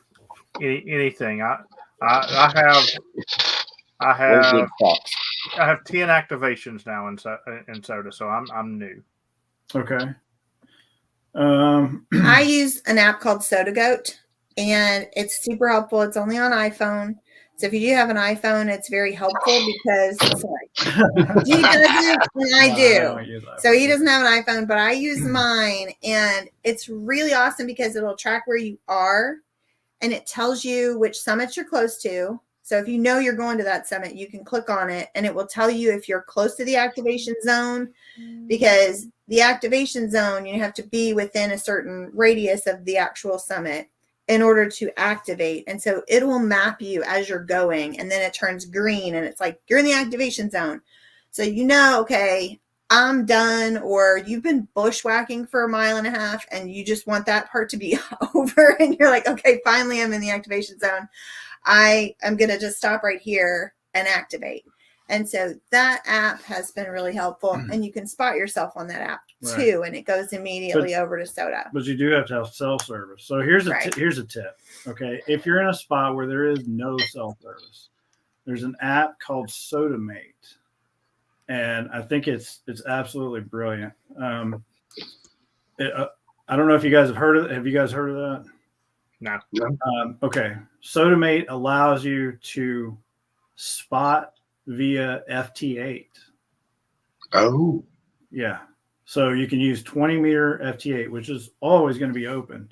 Anything. I have 10 activations now in Soda, so I'm new. Okay. I use an app called Soda Goat, and it's super helpful. It's only on iPhone. So if you do have an iPhone, it's very helpful because he doesn't and I do. So he doesn't have an iPhone, but I use mine, and it's really awesome because it'll track where you are, and it tells you which summits you're close to. So if you're going to that summit, you can click on it, and it will tell you if you're close to the activation zone, because the activation zone, you have to be within a certain radius of the actual summit. in order to activate. And so it will map you as you're going, and then it turns green and it's like you're in the activation zone. So okay, I'm done, or you've been bushwhacking for 1.5 miles and you just want that part to be over, and you're like, okay, finally I'm in the activation zone. I am going to just stop right here and activate. And so that app has been really helpful, and you can spot yourself on that app too, right. And it goes immediately over to Sota. But you do have to have cell service. So here's a tip. Okay, if you're in a spot where there is no cell service, there's an app called Sotamate, and I think it's absolutely brilliant. I don't know if you guys have heard of it. Have you guys heard of that? No. Okay, Sotamate allows you to spot via FT8. Oh. Yeah. So you can use 20-meter FT8, which is always going to be open.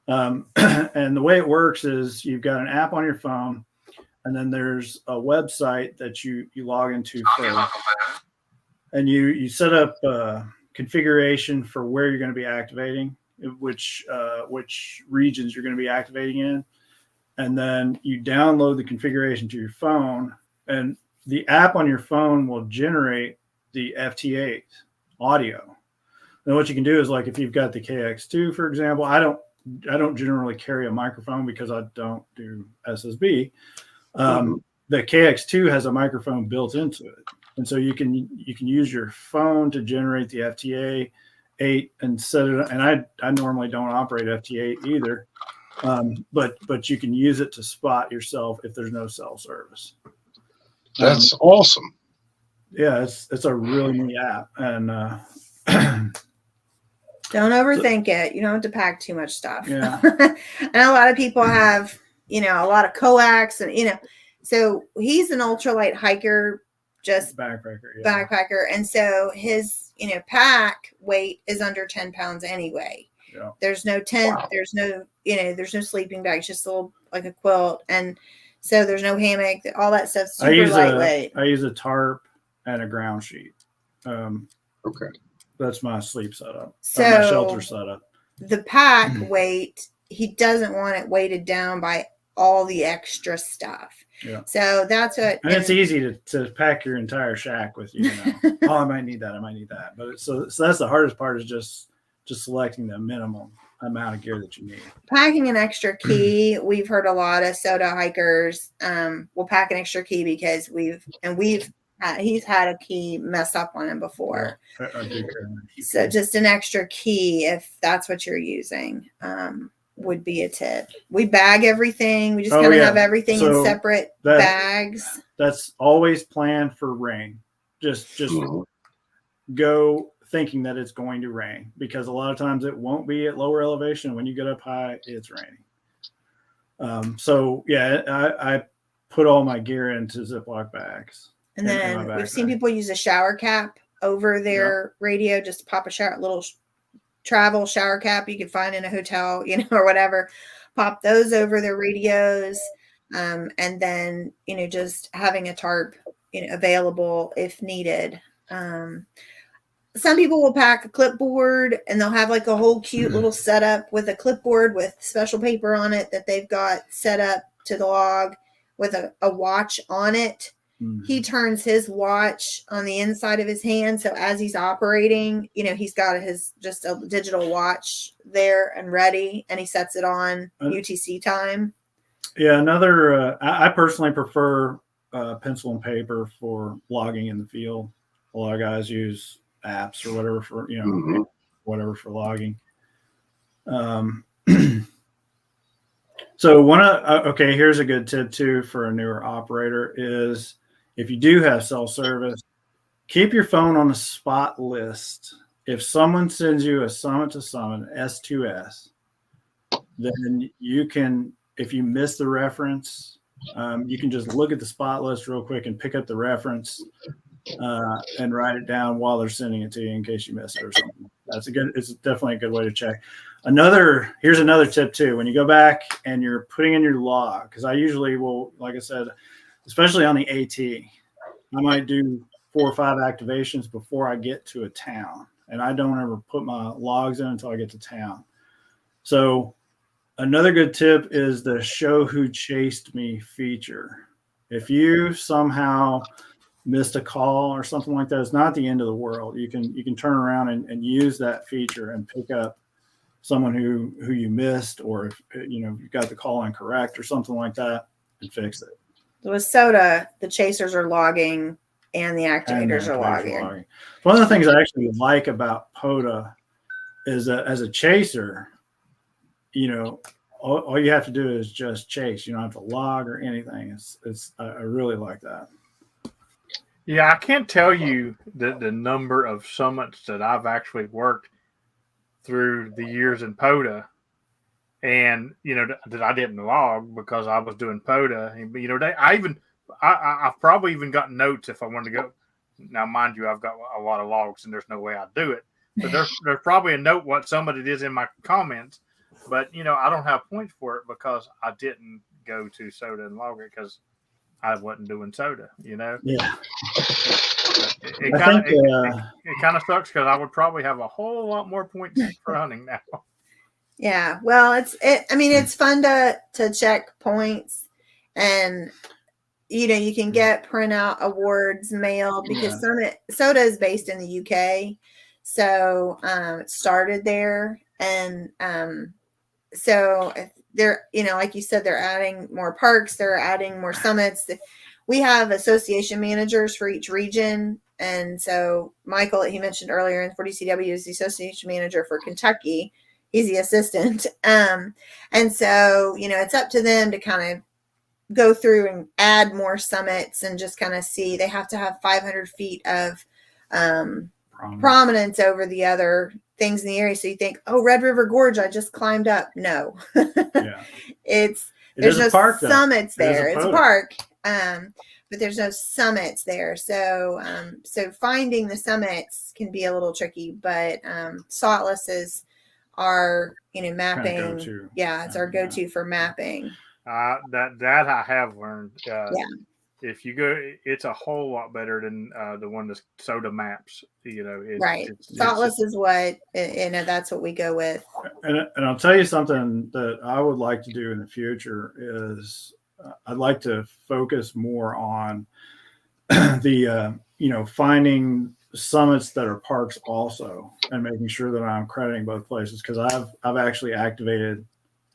And the way it works is you've got an app on your phone, and then there's a website that you log into first. And you set up configuration for where you're going to be activating, which regions you're going to be activating in. And then you download the configuration to your phone, and the app on your phone will generate the FT8 audio. And what you can do is, like, if you've got the KX2, for example, I don't generally carry a microphone because I don't do SSB. The KX2 has a microphone built into it, and so you can use your phone to generate the FT8 and set it. And I normally don't operate FT8 either, but you can use it to spot yourself if there's no cell service. That's awesome. Yeah, it's a really neat app, and don't overthink it. You don't have to pack too much stuff. Yeah. And a lot of people have, a lot of coax, and so he's an ultralight hiker, just backpacker, and so his pack weight is under 10 pounds anyway. Yeah. There's no tent. Wow. There's no sleeping bag. It's just a little, like a quilt, and so there's no hammock. All that stuff's super lightweight. I use a tarp and a ground sheet. Okay. That's my sleep setup. So my shelter setup. The pack weight, he doesn't want it weighted down by all the extra stuff. Yeah. So that's what. And it's easy to pack your entire shack with, oh, I might need that. But so that's the hardest part, is just selecting the minimum amount of gear that you need. Packing an extra key. We've heard a lot of Sota hikers will pack an extra key because he's had a key mess up on him before. Yeah, I do. So just an extra key, if that's what you're using, would be a tip. We bag everything. We just kind of have everything in separate bags. That's always planned for rain. Just go thinking that it's going to rain, because a lot of times it won't be at lower elevation. When you get up high, it's raining. So yeah, I put all my gear into Ziploc bags. And then we've seen people use a shower cap over their radio, just to pop a little travel shower cap you can find in a hotel, or whatever. Pop those over their radios. And then, just having a tarp, available if needed. Some people will pack a clipboard, and they'll have like a whole cute little setup with a clipboard with special paper on it that they've got set up to the log with a watch on it. He turns his watch on the inside of his hand. So as he's operating, he's got just a digital watch there and ready, and he sets it on UTC time. Yeah. I personally prefer pencil and paper for logging in the field. A lot of guys use apps or whatever for, whatever for logging. So here's a good tip too for a newer operator is, if you do have cell service, keep your phone on a spot list. If someone sends you a summit to summit, S2S, then you can, if you miss the reference, you can just look at the spot list real quick and pick up the reference and write it down while they're sending it to you in case you miss it or something. It's definitely a good way to check. Here's another tip too. When you go back and you're putting in your log, because I usually will, like I said, especially on the AT, I might do 4 or 5 activations before I get to a town, and I don't ever put my logs in until I get to town. So Another good tip is the show who chased me feature. If you somehow missed a call or something like that, it's not the end of the world. You can turn around and use that feature and pick up someone who you missed, or if you got the call incorrect or something like that, and fix it. With Sota, the chasers are logging and the activators are logging. One of the things I actually like about POTA is that as a chaser, all you have to do is just chase. You don't have to log or anything. I really like that. Yeah, I can't tell you the number of summits that I've actually worked through the years in POTA, and that I didn't log because I was doing POTA. And I've probably even gotten notes if I wanted to go. Now, mind you, I've got a lot of logs, and there's no way I'd do it. But there's probably a note what summit it is in my comments. But I don't have points for it because I didn't go to Sota and log it because I wasn't doing Sota. Yeah. It kind of sucks because I would probably have a whole lot more points for hunting now. Yeah, well, it's fun to check points, and you can get printout awards mailed because Sota is based in the UK, so it started there, and so they're like you said, they're adding more parks, they're adding more summits. We have association managers for each region. And so Michael, he mentioned earlier in 40CW, is the association manager for Kentucky. He's the assistant. And so, it's up to them to kind of go through and add more summits and just kind of see. They have to have 500 feet of prominence over the other things in the area. So you think, oh, Red River Gorge, I just climbed up. No. Yeah. There's no summits there. It's a park. But there's no summits there. So finding the summits can be a little tricky, but Saltless is our, mapping. Kind of go-to. Yeah, it's our go-to for mapping. That I have learned. If you go, it's a whole lot better than the one that Sota maps. Right. Saltless is what that's what we go with. And I'll tell you something that I would like to do in the future is I'd like to focus more on the finding summits that are parks also, and making sure that I'm crediting both places, because I've actually activated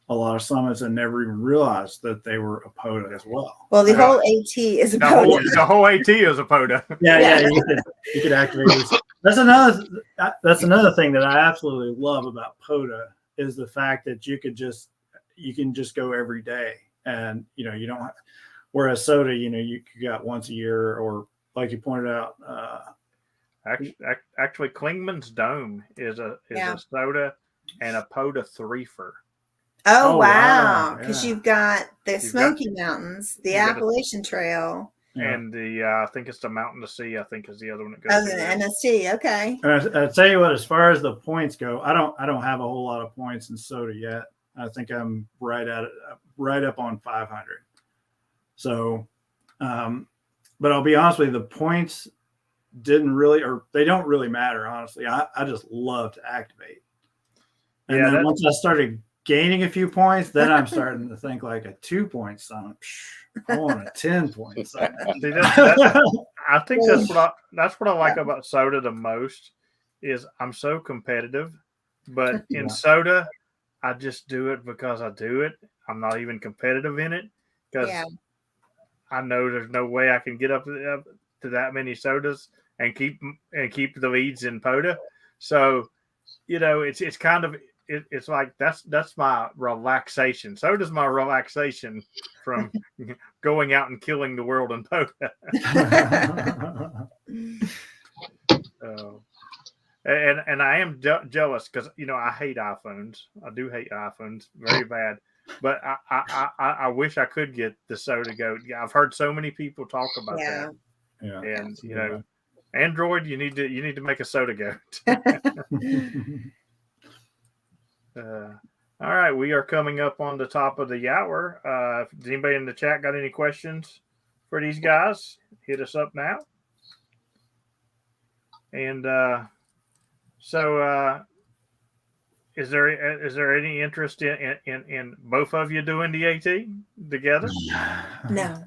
a lot of summits and never even realized that they were a POTA as well. Well, the whole AT is a POTA. The whole AT is a POTA. Yeah. You could activate this. That's another thing that I absolutely love about POTA is the fact that you can just go every day, and you don't. Whereas Sota, you got once a year, or like you pointed out. Actually, Klingman's Dome is a Sota and a POTA threefer. Oh wow! Because you've got the Smoky Mountains, the Appalachian Trail, and the I think it's the Mountain to Sea. I think is the other one that goes. Oh, the NST. Okay. And I tell you what, as far as the points go, I don't have a whole lot of points in Sota yet. I think I'm right up on 500. So, but I'll be honest with you, the points they don't really matter. Honestly, I just love to activate. And then once I started gaining a few points, then I'm starting to think like a 2-point summit. I want a 10-point summit. See, I think that's what I like about Sota the most is I'm so competitive, but in Sota, I just do it because I do it. I'm not even competitive in it because I know there's no way I can get up to that many Sotas and keep the leads in POTA. So, it's kind of. It's like that's my relaxation. So does my relaxation from going out and killing the world in POTA. And I am jealous because I hate iPhones. I do hate iPhones very bad. But I wish I could get the Sota Go. Yeah, I've heard so many people talk about that. Yeah. And Android, you need to make a Sota Go. All right, we are coming up on the top of the hour. Does anybody in the chat got any questions for these guys? Hit us up now. And so is there any interest in both of you doing the AT together? No.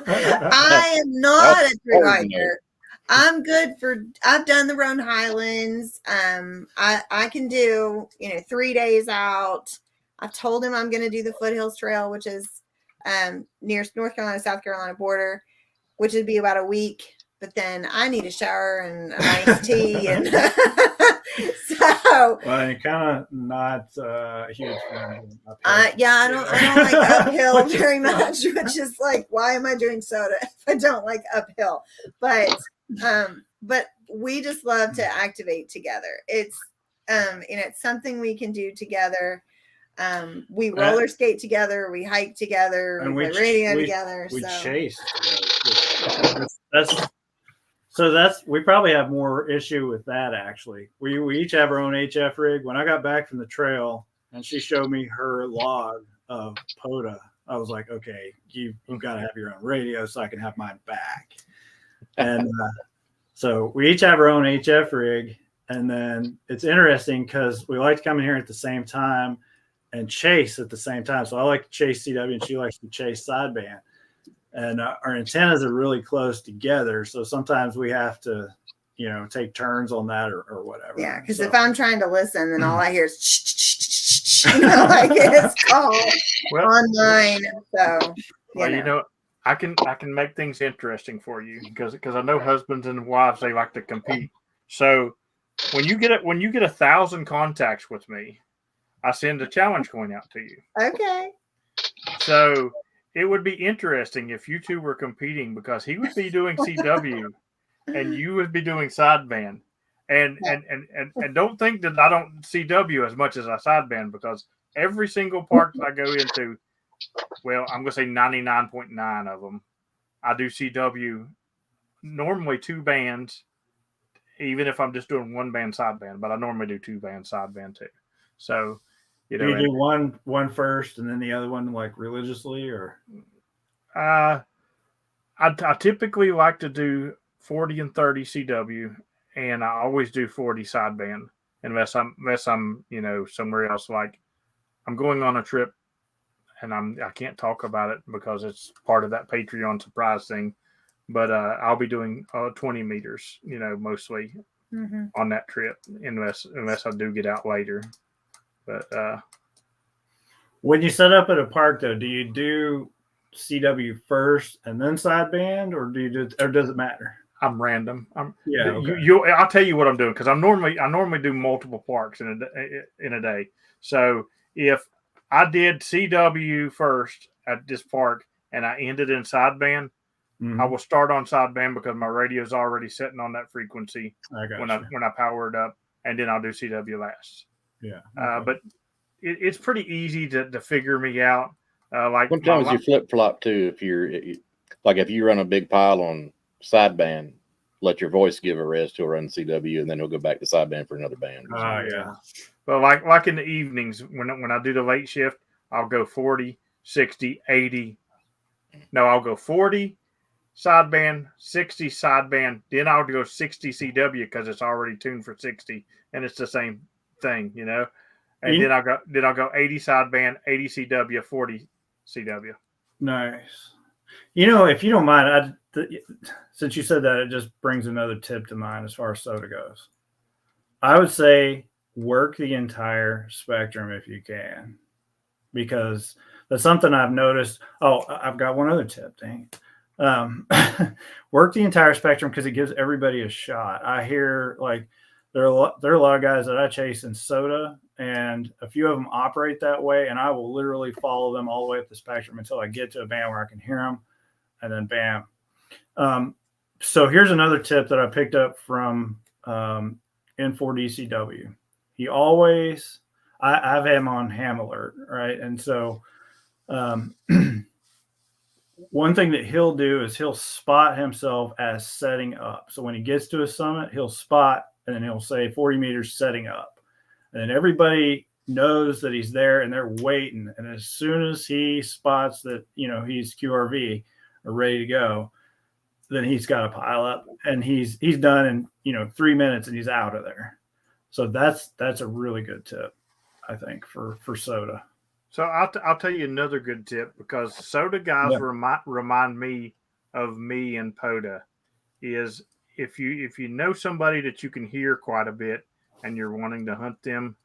I am not a true hiker. I'm good for, I've done the Rhode Highlands. I can do, 3 days out. I've told him I'm going to do the Foothills Trail, which is near North Carolina, South Carolina border, which would be about a week. But then I need a shower and an iced tea. And so. Well, you're kind of not a huge fan of Yeah, I don't like uphill very much, which is like, why am I doing soda if I don't like uphill? But we just love to activate together. It's it's something we can do together. We roller skate together, we hike together, and we play radio together. We so. chase. We probably have more issue with that actually. We each have our own HF rig. When I got back from the trail and she showed me her log of pota, I was like, okay, you've got to have your own radio so I can have mine back. And so we each have our own HF rig. And then it's interesting because we like to come in here at the same time and chase at the same time. So I like to chase CW and she likes to chase sideband. And our antennas are really close together. So sometimes we have to, take turns on that or whatever. Yeah, because if I'm trying to listen, then all I hear is like it's called online. So, I can make things interesting for you because I know husbands and wives, they like to compete. So when you get 1,000 contacts with me, I send a challenge coin out to you. Okay. So it would be interesting if you two were competing because he would be doing CW and you would be doing sideband. And don't think that I don't CW as much as I sideband because every single park that I go into, well, I'm going to say 99.9 of them, I do CW, normally 2 bands, even if I'm just doing 1 band sideband, but I normally do 2 band sideband too. So, do you do one first and then the other one like religiously or? I typically like to do 40 and 30 CW, and I always do 40 sideband unless I'm somewhere else. Like I'm going on a trip, and I can't talk about it because it's part of that Patreon surprise thing. But I'll be doing 20 meters, mostly on that trip, unless I do get out later. But when you set up at a park, though, do you do CW first and then sideband, or does it matter? I'm random. Okay. I'll tell you what I'm doing because I normally do multiple parks in a day. So if I did CW first at this park and I ended in sideband, I will start on sideband because my radio is already setting on that frequency when I power it up, and then I'll do CW last. Yeah. But it's pretty easy to figure me out. Like sometimes you flip flop too. If you run a big pile on sideband, let your voice give a rest. He'll run CW, and then he'll go back to sideband for another band. Yeah. Well, like in the evenings when I do the late shift, I'll go 40, 60, 80. No, I'll go 40 sideband, 60 sideband. Then I'll go 60 CW because it's already tuned for 60, and it's the same thing, And then I'll go 80 sideband, 80 CW, 40 CW. Nice. If you don't mind, since you said that, it just brings another tip to mind as far as soda goes. I would say work the entire spectrum if you can, because that's something I've noticed. Oh, I've got one other tip. Dang. Work the entire spectrum because it gives everybody a shot. I hear like there are a lot of guys that I chase in soda, and a few of them operate that way, and I will literally follow them all the way up the spectrum until I get to a band where I can hear them, and then bam. So here's another tip that I picked up from N4DCW. He always, I have him on ham alert, right? And so one thing that he'll do is he'll spot himself as setting up. So when he gets to a summit, he'll spot, and then he'll say 40 meters setting up. And then everybody knows that he's there and they're waiting. And as soon as he spots that, he's QRV or ready to go, then he's got to pile up, and he's done in, 3 minutes, and he's out of there. So that's a really good tip, I think, for soda. So I'll tell you another good tip, because soda guys remind me of me and Pota. Is if you know somebody that you can hear quite a bit and you're wanting to hunt them,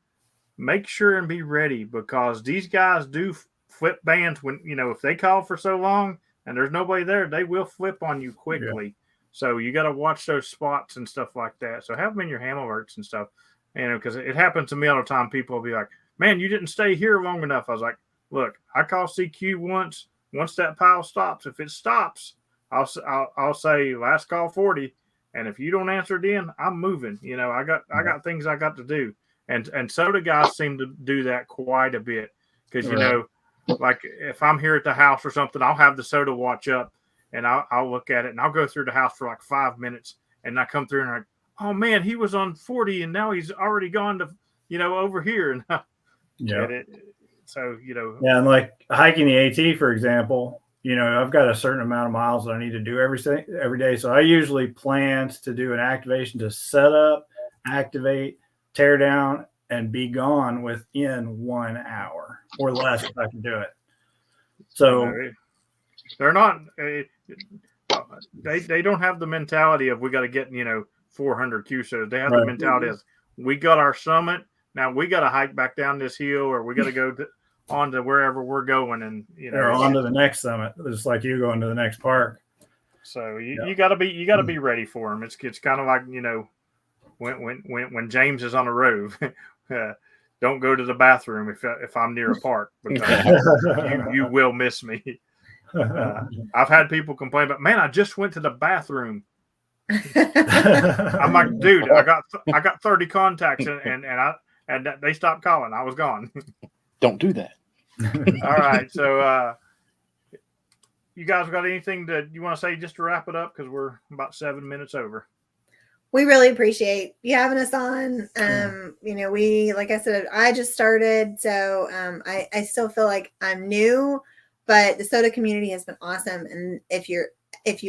make sure and be ready, because these guys do flip bands when, if they call for so long and there's nobody there, they will flip on you quickly. Yeah. So you got to watch those spots and stuff like that. So have them in your ham alerts and stuff, because it happens to me all the time. People will be like, man, you didn't stay here long enough. I was like, look, I call CQ once. Once that pile stops, if it stops, I'll say last call 40. And if you don't answer it in, I'm moving. I got things I got to do. And soda guys seem to do that quite a bit, because, like if I'm here at the house or something, I'll have the soda watch up and I'll look at it and I'll go through the house for like 5 minutes. And I come through and I'm like, oh man, he was on 40 and now he's already gone to, over here. And yeah. Yeah, and like hiking the AT, for example, I've got a certain amount of miles that I need to do every day. So I usually plan to do an activation to set up, activate, tear down, and be gone within 1 hour or less if I can do it. So they're not, they don't have the mentality of we got to get, 400 QSOs. They have the mentality of we got our summit. Now we got to hike back down this hill, or we got to go on to wherever we're going, and or on to the next summit. It's like you going to the next park. So you got to be ready for them. It's kind of like when James is on a road, don't go to the bathroom if I'm near a park, because you will miss me. I've had people complain about, man, I just went to the bathroom. I'm like, dude, I got 30 contacts and they stopped calling. I was gone. Don't do that. All right. So you guys got anything that you want to say just to wrap it up? Because we're about 7 minutes over. We really appreciate you having us on. We, like I said, I just started, so I still feel like I'm new, but the soda community has been awesome. And if you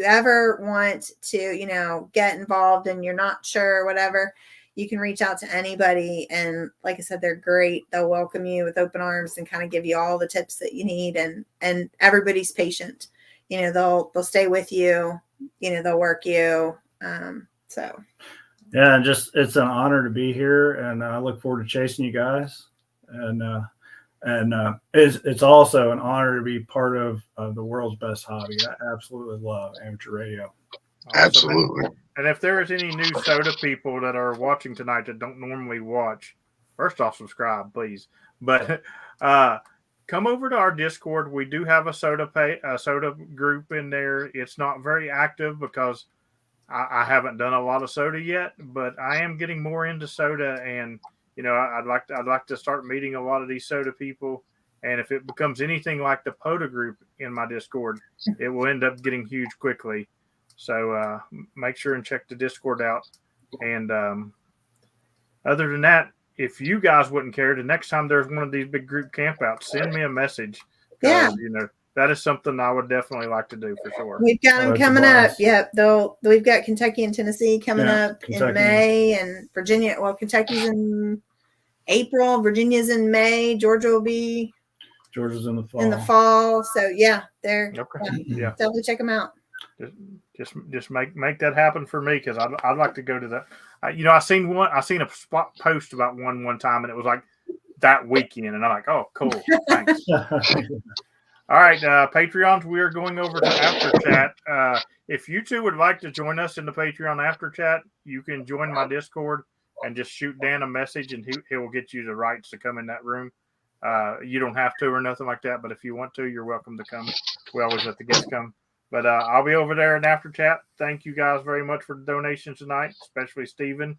ever want to, get involved and you're not sure, whatever, you can reach out to anybody. And like I said, they're great. They'll welcome you with open arms and kind of give you all the tips that you need. And everybody's patient. They'll stay with you. They'll work you. So. Yeah, and it's an honor to be here, and I look forward to chasing you guys. And it's also an honor to be part of the world's best hobby. I absolutely love amateur radio. Absolutely. And if there is any new soda people that are watching tonight that don't normally watch, first off, subscribe, please. But come over to our Discord. We do have a soda group in there. It's not very active because I haven't done a lot of soda yet, but I am getting more into soda, and I'd like to start meeting a lot of these soda people. And if it becomes anything like the POTA group in my Discord, it will end up getting huge quickly. So make sure and check the Discord out. And other than that, if you guys wouldn't care, the next time there's one of these big group campouts, send me a message. Yeah. That is something I would definitely like to do for sure. We've got them coming up. Yep. We've got Kentucky and Tennessee coming up in May, and Virginia. Well, Kentucky's in April. Virginia's in May. Georgia's in the fall. So they're okay. Definitely check them out. Just make that happen for me, because I'd like to go to that. I seen a spot post about one time, and it was like that weekend, and I'm like, oh, cool, thanks. All right, Patreons, we are going over to After Chat. If you two would like to join us in the Patreon After Chat, you can join my Discord and just shoot Dan a message, and he will get you the rights to come in that room. You don't have to or nothing like that, but if you want to, you're welcome to come. We always let the guests come. But I'll be over there in After Chat. Thank you guys very much for the donations tonight, especially Steven.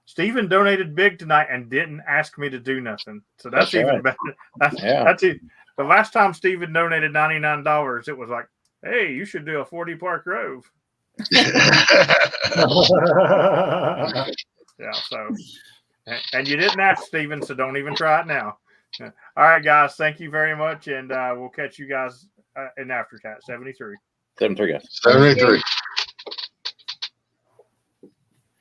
Steven donated big tonight and didn't ask me to do nothing. So that's even better. That's it. The last time Steven donated $99, it was like, hey, you should do a 40 Park Grove. So, and you didn't ask, Steven, so don't even try it now. All right, guys, thank you very much, and we'll catch you guys in After Chat. 73. 73, guys. 73.